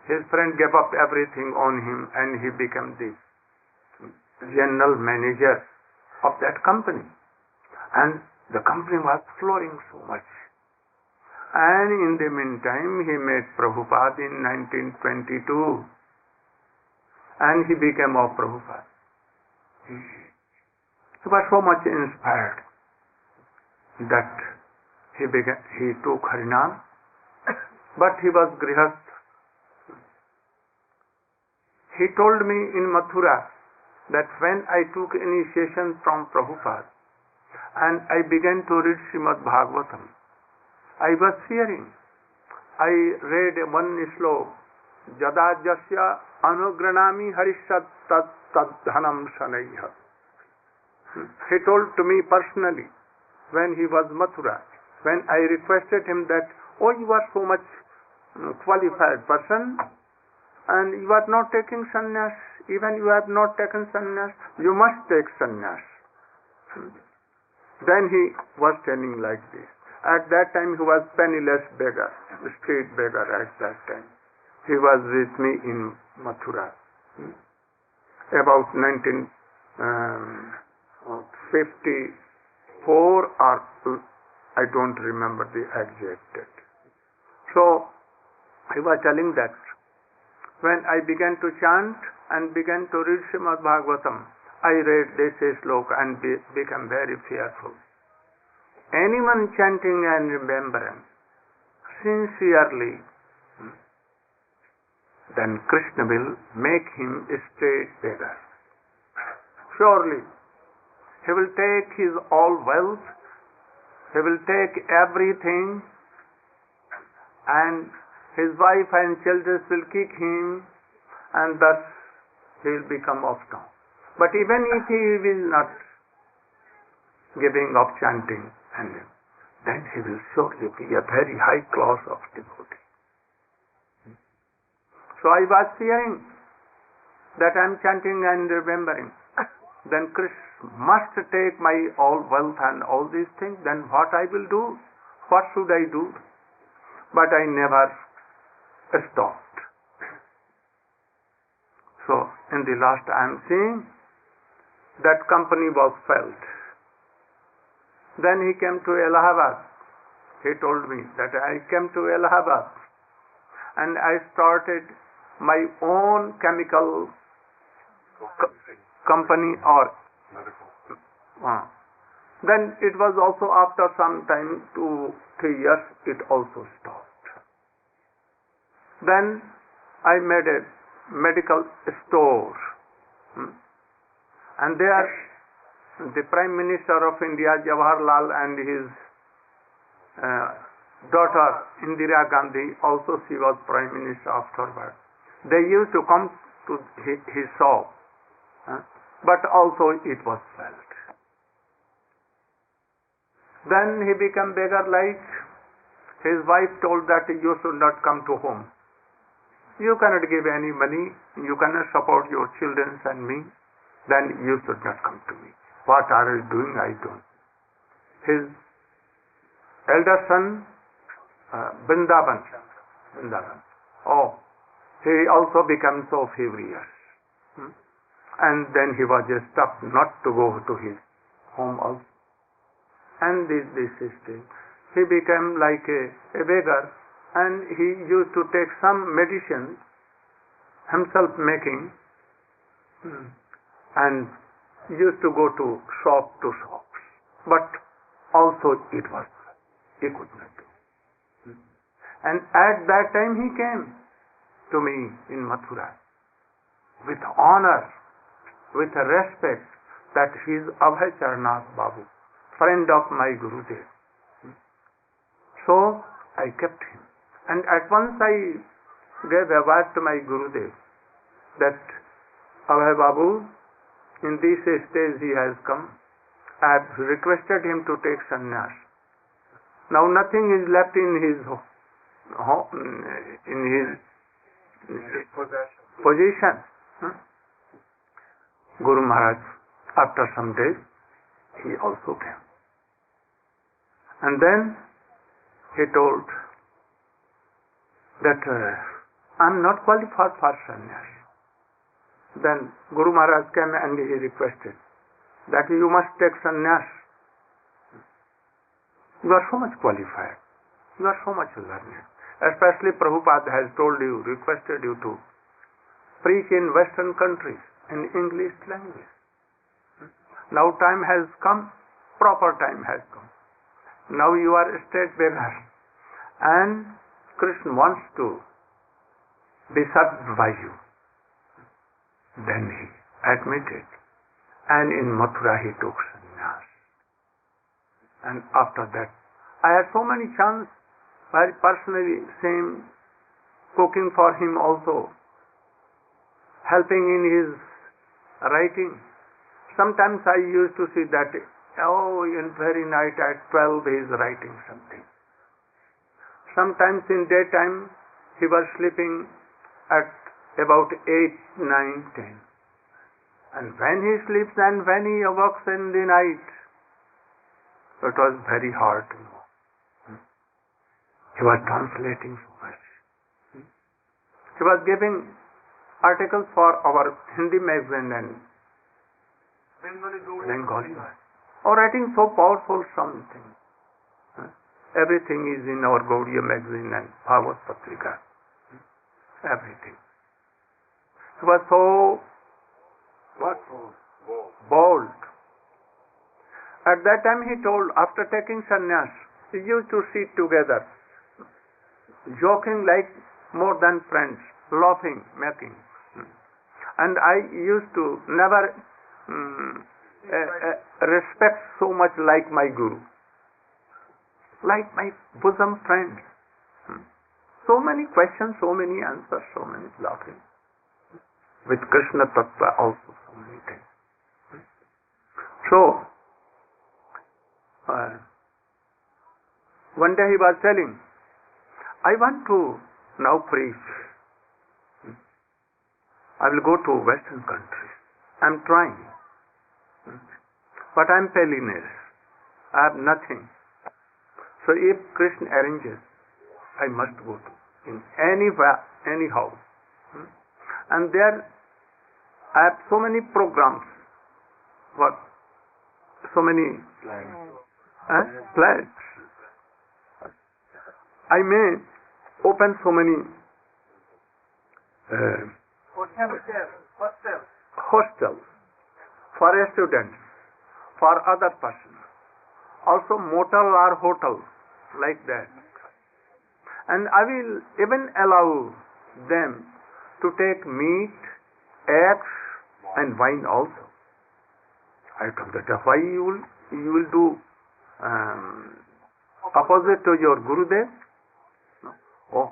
His friend gave up everything on him and he became the general manager of that company. And the company was flourishing so much. And in the meantime, he met Prabhupada in 1922. And he became a Prabhupada. He was so much inspired that he took Harinam, but he was Grihast. He told me in Mathura that when I took initiation from Prabhupada and I began to read Srimad Bhagavatam, I was fearing. I read one slok, Jada Jasya Anugranami Harishad Tad Dhanam Shanaiha. He told to me personally when he was Mathura, when I requested him that, oh, you are so much qualified person and you are not taking sannyas, even you have not taken sannyas, you must take sannyas. Then he was telling like this. At that time he was penniless beggar, street beggar at that time. He was with me in Mathura. About 1954 or I don't remember the exact date. So he was telling that when I began to chant and began to read Srimad Bhagavatam, I read this slok and became very fearful. Anyone chanting and remembering sincerely then Krishna will make him a straight beggar. Surely, he will take his all wealth, he will take everything, and his wife and children will kick him, and thus he will become of no. But even if he will not giving up chanting, and then he will surely be a very high class of devotee. So I was fearing that I am chanting and remembering. Then Krishna must take my all wealth and all these things. Then what I will do? What should I do? But I never stopped. So in the last I am seeing that company was felt. Then he came to Allahabad. He told me that I came to Allahabad and I started my own chemical company or medical. Then it was also after some time, 2-3 years, it also stopped. Then I made a medical store. And there the Prime Minister of India, Jawaharlal, and his daughter Indira Gandhi, also she was Prime Minister afterward. They used to come to his shop, but also it was felt. Then he became beggar like. His wife told that you should not come to home. You cannot give any money, you cannot support your children and me, then you should not come to me. What are you doing? I don't. His elder son, Vrindavan. Oh, he also became so furious. And then he was stuck not to go to his home also. And this system, he became like a beggar, and he used to take some medicine, himself making, and used to go to shop to shops. But also it was, he could not do. And at that time he came to me in Mathura with honor, with respect, that he is Abhay Charanath Babu, friend of my Gurudev. So I kept him. And at once I gave a word to my Gurudev that Abhay Babu, in this stage he has come. I have requested him to take sannyas. Now nothing is left in his position. Guru Maharaj, after some days, he also came. And then he told that I am not qualified for sannyas. Then Guru Maharaj came and he requested that you must take sannyas. You are so much qualified. You are so much learned. Especially Prabhupada has told you, requested you to preach in Western countries in English language. Now time has come, proper time has come. Now you are a state beggar, and Krishna wants to be served by you. Then he admitted, and in Mathura he took sannyas. And after that, I had so many chances, very personally, same cooking for him also, helping in his writing. Sometimes I used to see that, in very night at 12 he is writing something. Sometimes in daytime he was sleeping at about 8, 9, 10. And when he sleeps and when he awakes in the night, it was very hard to know. He was translating so much. He was giving articles for our Hindi magazine and Bengali, or writing so powerful something. Everything is in our Gaudiya magazine and Bhagavad Patrika. Everything. He was so bold. At that time he told, after taking sannyas, we used to sit together, joking like more than friends, laughing, making. And I used to never respect so much like my Guru, like my bosom friend. So many questions, so many answers, so many laughing. With Krishna Tattva also so many things. So, one day he was telling, I want to now preach. I will go to Western countries. I am trying. But I am penniless. I have nothing. So if Krishna arranges, I must go to in anyhow. And there I have so many programs. What? So many plans. I may open so many hostels for students, for other persons. Also motel or hotel, like that. And I will even allow them to take meat, eggs and wine also. I told that why you will do opposite to your Gurudev? No. Oh,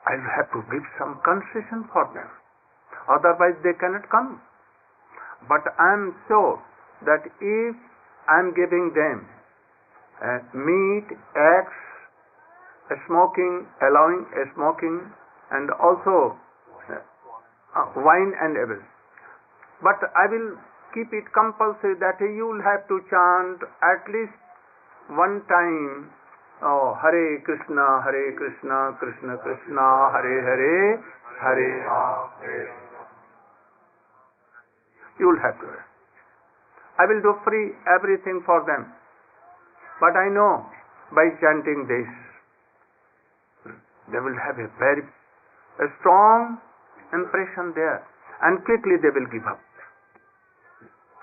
I will have to give some concession for them. Otherwise they cannot come. But I am sure that if I am giving them meat, eggs, smoking, allowing smoking, and also wine and everything. But I will keep it compulsory that you will have to chant at least one time, Hare Krishna, Krishna Krishna, Hare Hare, Hare Hare. You will have to. I will do free everything for them. But I know by chanting this, they will have a very strong impression there, and quickly they will give up.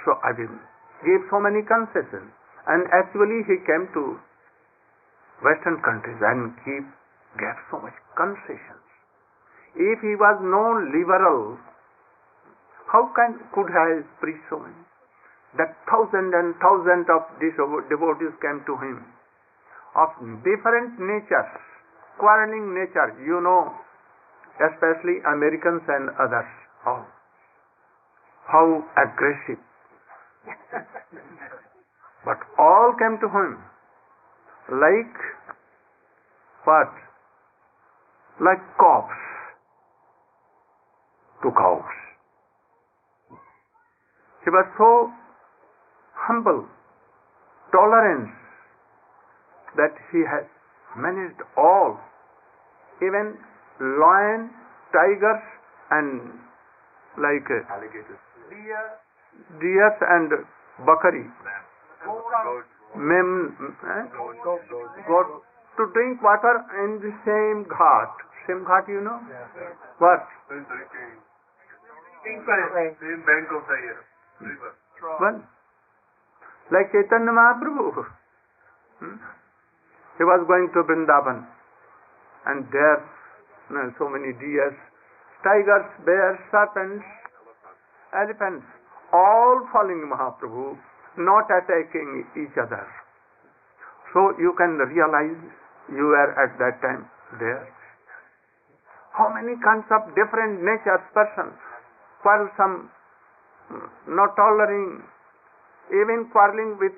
So I will give so many concessions, and actually he came to Western countries and gave so much concessions. If he was no liberal, how could I preach so many? That thousands and thousands of devotees came to him of different natures, quarreling nature, especially Americans and others. Oh, how aggressive. But all came to him like what? Like cows to cows. He was so humble, tolerance, that he has managed all, even lion, tigers, and like alligators, deers and bakari, goat, to drink water in the same ghat. Same ghat, you know? Yeah. What? Same bank of the river. One. Like Chaitanya Mahaprabhu. He was going to Vrindavan, and there so many deers, tigers, bears, serpents, elephants, all following Mahaprabhu, not attacking each other. So you can realize you were at that time there. How many kinds of different natures, persons, quarrelsome, not tolerating, even quarreling with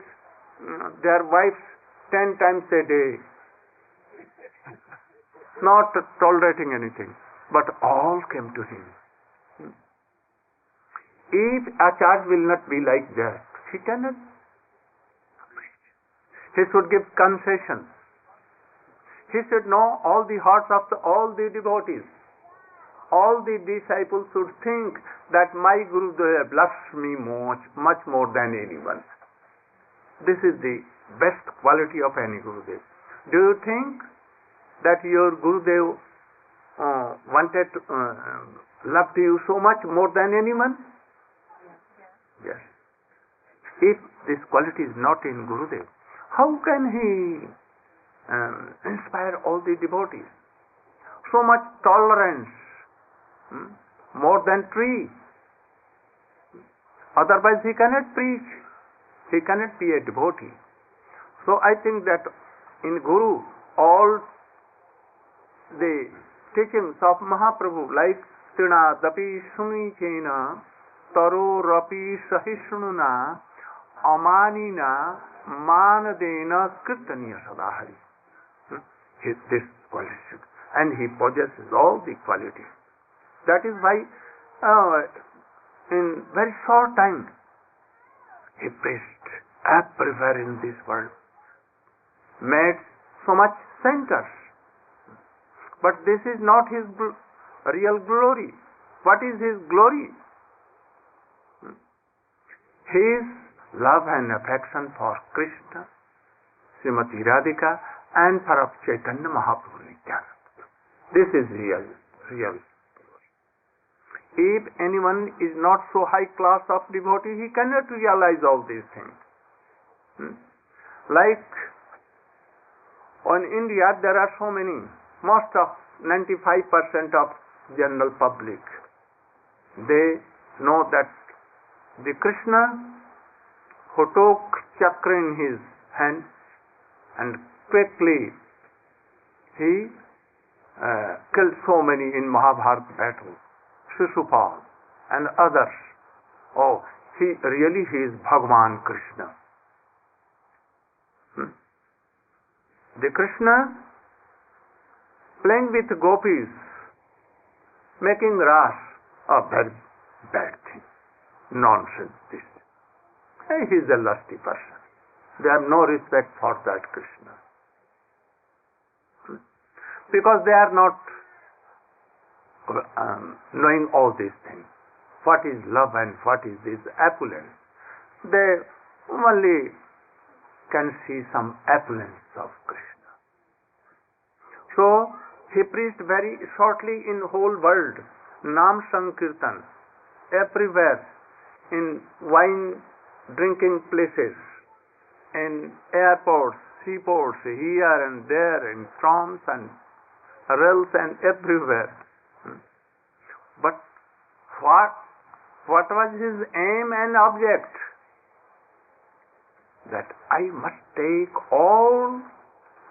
their wives 10 times a day, not tolerating anything, but all came to him. If Acharya will not be like that, he cannot. He should give concession. He should know all the hearts of all the devotees. All the disciples should think that my Gurudev loves me much more than anyone. This is the best quality of any Gurudev. Do you think that your Gurudev loved you so much more than anyone? Yes. If this quality is not in Gurudev, how can he inspire all the devotees? So much tolerance, more than tree. Otherwise he cannot preach. He cannot be a devotee. So I think that in Guru, all the teachings of Mahaprabhu, like Tina Dapi Shuni Chena, Taro Rapi Sahishnuna, Amanina, Manadena, Kirtaniya Sadahari. This quality. And he possesses all the qualities. That is why in very short time he preached everywhere in this world, made so much centers. But this is not his real glory. What is his glory? His love and affection for Krishna, Srimati Radhika, and for Chaitanya Mahaprabhu Nityananda. This is real glory. If anyone is not so high class of devotee, he cannot realize all these things. Like in India, there are so many, most of 95% of general public, they know that the Krishna who took chakra in his hand and quickly he killed so many in Mahabharata battle, Shishupal and others. Oh, he is Bhagavan Krishna. The Krishna playing with gopis, making ras, a very bad thing. Nonsense this. He is a lusty person. They have no respect for that Krishna. Because they are not knowing all these things. What is love and what is this opulence? They only can see some opulence of Krishna. So he preached very shortly in whole world, Nam Sankirtan, everywhere, in wine drinking places, in airports, seaports, here and there, in trams and rails and everywhere. But what was his aim and object? That I must take all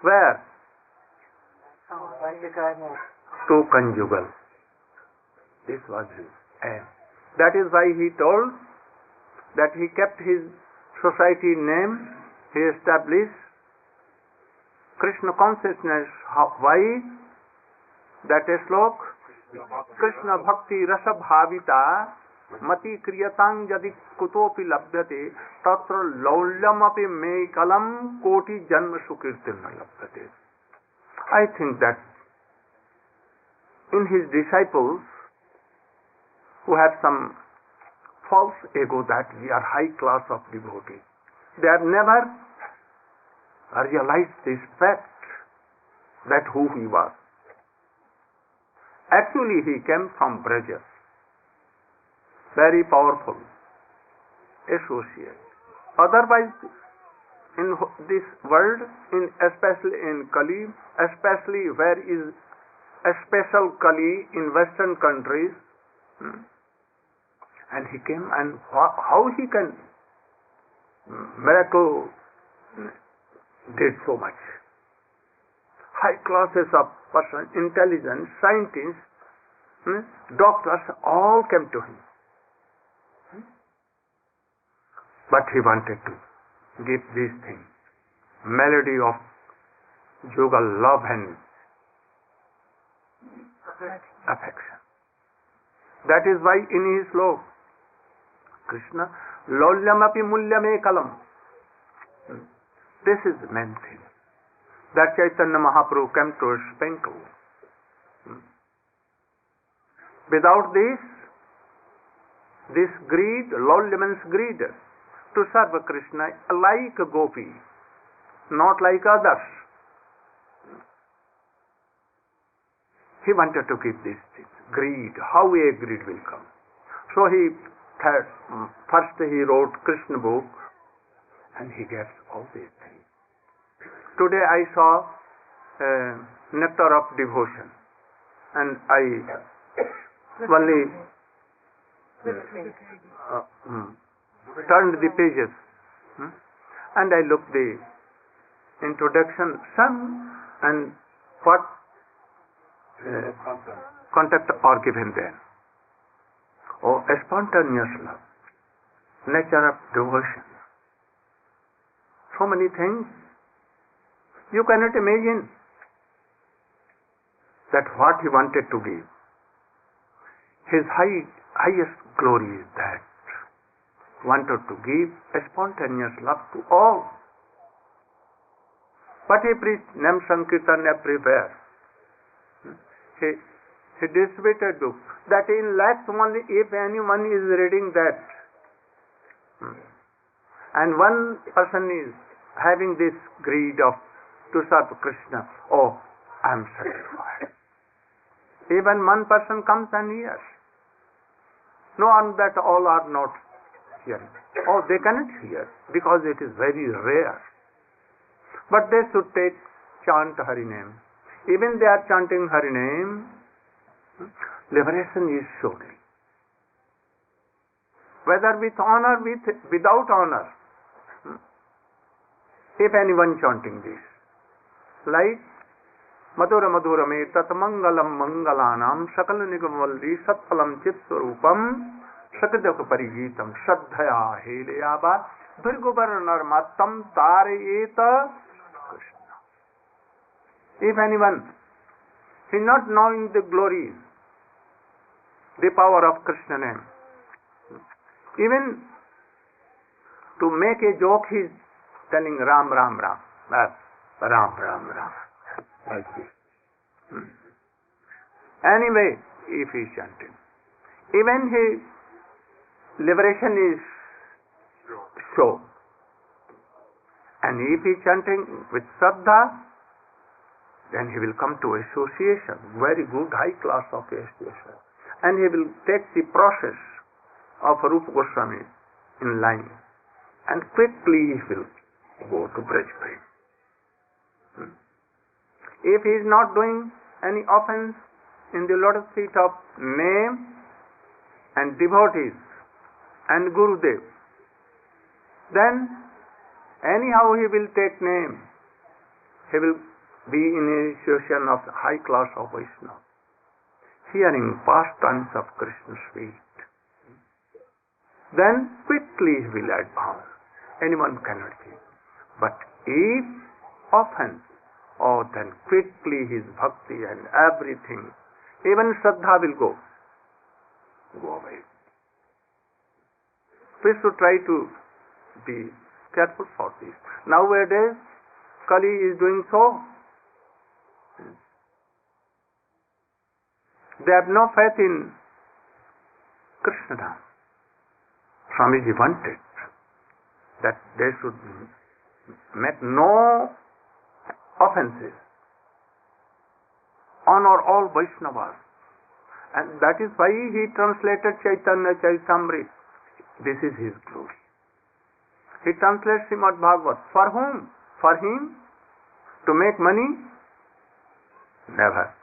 where? To conjugal. This was his aim. That is why he told that he kept his society name, he established Krishna consciousness. Why? That is slok, Krishna bhakti rasa bhavita mati kriyatang jadi kutopi labhyate tatra laulyam api mekalam koti janma sukirtina labhyate. I think that in his disciples who have some false ego that we are high class of devotees, they have never realized this fact that who he was. Actually he came from Braja, very powerful associate. Otherwise in this world, especially in Kali, especially where is a special Kali in Western countries, and he came, and how he can miracle did so much. High classes of person, intelligence, scientists, doctors, all came to him. But he wanted to give these things, melody of yoga, love and affection. That is why in his sloka, Krishna, Lolyamapi mulyame kalam. This is the main thing that Chaitanya Mahaprabhu came to sprinkle. Without this greed, Lolya means greed, to serve Krishna like a gopi, not like others. He wanted to keep this thing. Greed, how a greed will come. So first he wrote Krishna book and he gets all these things. Today I saw Nectar of Devotion and I only turned the pages, and I looked the introduction, some and what contact are given there. Oh, spontaneous love, nature of devotion. So many things you cannot imagine that what he wanted to give. His highest glory is that wanted to give a spontaneous love to all. But he preached Nam Sankirtan everywhere. He distributed books that in lakhs only, if anyone is reading that, and one person is having this greed of to serve Krishna, oh, I am satisfied. Even one person comes and hears. No one that all are not hearing. Oh, they cannot hear because it is very rare. But they should chant Hari name. Even they are chanting Hari name, liberation is surely. Whether with honor, without honor. If anyone chanting this, like Madhura Madhura me tat mangalam mangalanam sakala nigamvalli satpalam chit swarupam sakadaka parigitam shraddhaya heleyaba durgobarnar mattam tarayeta Krishna. If anyone is not knowing the glory, the power of Krishna name, even to make a joke he is telling Ram Ram Ram, Ram Ram Ram, like this. Anyway, if he is chanting, even his liberation is shown. And if he is chanting with Shraddha, then he will come to association, very good high class of association. And he will take the process of Rupa Goswami in line. And quickly he will go to Brajpuri. If he is not doing any offense in the lotus feet of name and devotees and Gurudev, then anyhow he will take name. He will be in a situation of high class of Vaishnava, hearing pastimes of Krishna's feet. Then quickly he will advance. Anyone cannot see. But if offense, oh, then quickly his bhakti and everything, even Shraddha will go away. We should try to be careful for this. Nowadays, Kali is doing so. They have no faith in Krishna. Swamiji wanted that they should make no offenses, honor all Vaishnavas. And that is why he translated Chaitanya Charitamrita. This is his glory. He translates Srimad Bhagavat. For whom? For him? To make money? Never.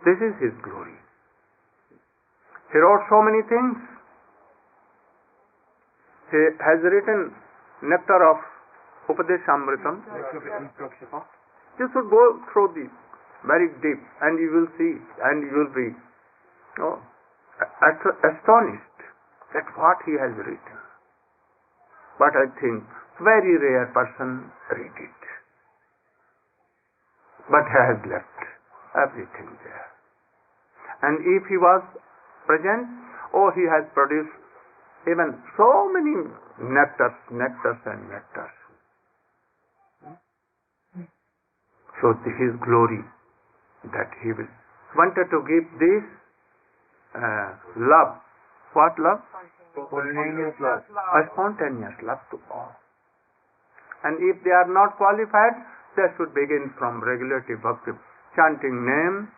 This is his glory. He wrote so many things. He has written Nectar of Upadeshamritam. You should go through this very deep and you will see and you will be astonished at what he has written. But I think very rare person read it. But he has left everything there. And if he was present, he has produced even so many nectars and nectars. So this is glory that he wanted to give this love. What love? Spontaneous love. A spontaneous love to all. And if they are not qualified, they should begin from regulative bhakti, chanting name,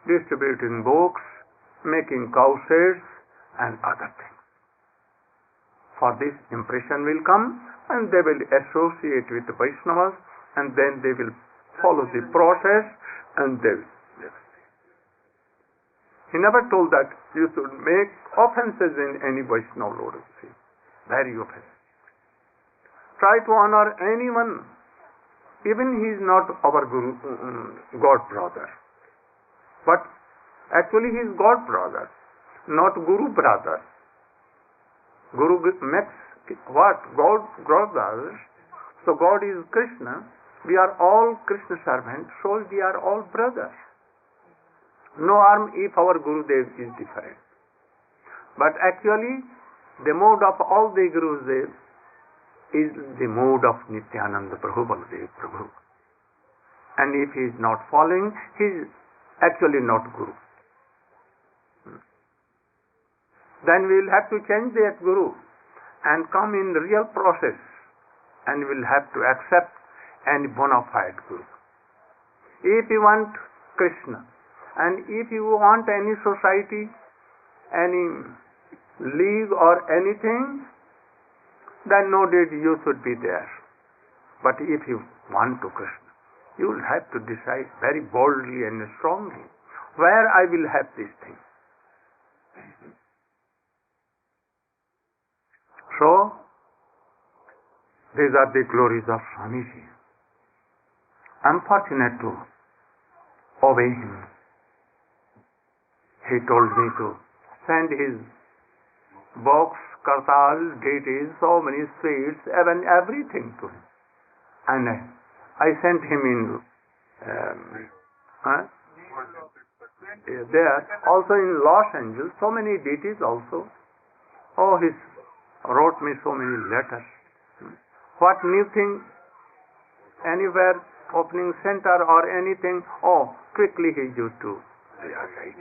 distributing books, making cowshes and other things. For this impression will come and they will associate with the Vaishnavas and then they will follow the process and they will. He never told that you should make offenses in any Vaishnava lotus feet. Very offensive. Try to honor anyone, even he is not our Guru, God brother. But actually he is God brother, not Guru brother. Guru makes what? God brother. So God is Krishna. We are all Krishna servants, so we are all brothers. No harm if our Gurudev is different. But actually, the mode of all the Gurudev is the mode of Nityananda Prabhu, Baladev Prabhu. And if he is not following, he is actually not Guru. Then we will have to change that Guru and come in the real process, and we will have to accept any bona fide Guru. If you want Krishna, and if you want any society, any league or anything, then no need you should be there. But if you want to Krishna, you will have to decide very boldly and strongly where I will have this thing. So, these are the glories of Swamiji. I am fortunate to obey him. He told me to send his box, kartal, deities, so many sweets, even everything to him. And I sent him in there, also in Los Angeles, so many deities also. Oh, he wrote me so many letters. What new thing, anywhere, opening center or anything, oh, quickly he used to write.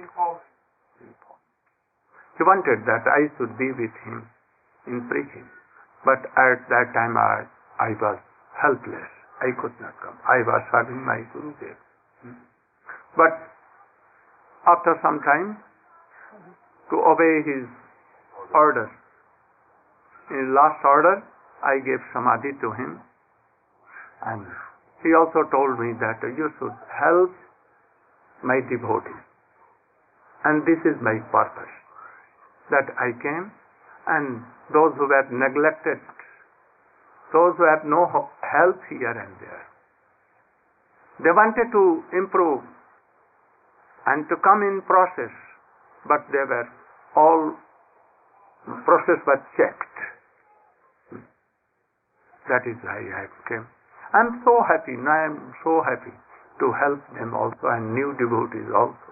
He wanted that I should be with him in preaching. But at that time I was helpless. I could not come. I was serving my Gurudev. But after some time, to obey his order, in his last order, I gave samadhi to him. And he also told me that you should help my devotees. And this is my purpose. That I came, and those who were neglected, those who have no help here and there, they wanted to improve and to come in process, but they were all, process was checked. That is why I came. I am so happy, I am so happy to help them also, and new devotees also.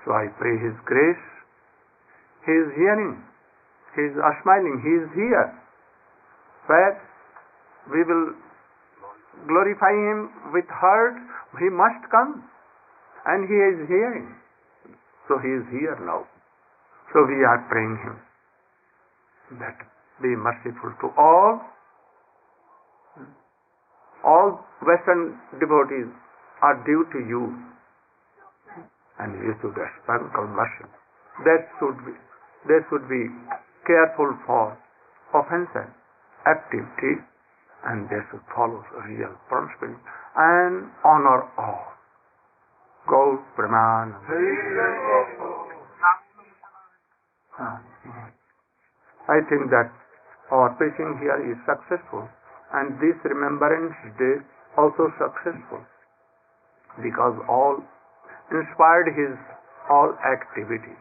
So I pray His grace. He is hearing, He is smiling, He is here. Where we will glorify Him with heart, He must come. And He is hearing. So He is here now. So we are praying Him that be merciful to all. All Western devotees are due to you. And you should sprinkle mercy. They should be careful for offense and activity, and they should follow the real principle and honor all. Go Brahman. I think that our preaching here is successful, and this Remembrance Day also successful, because all inspired his all activities.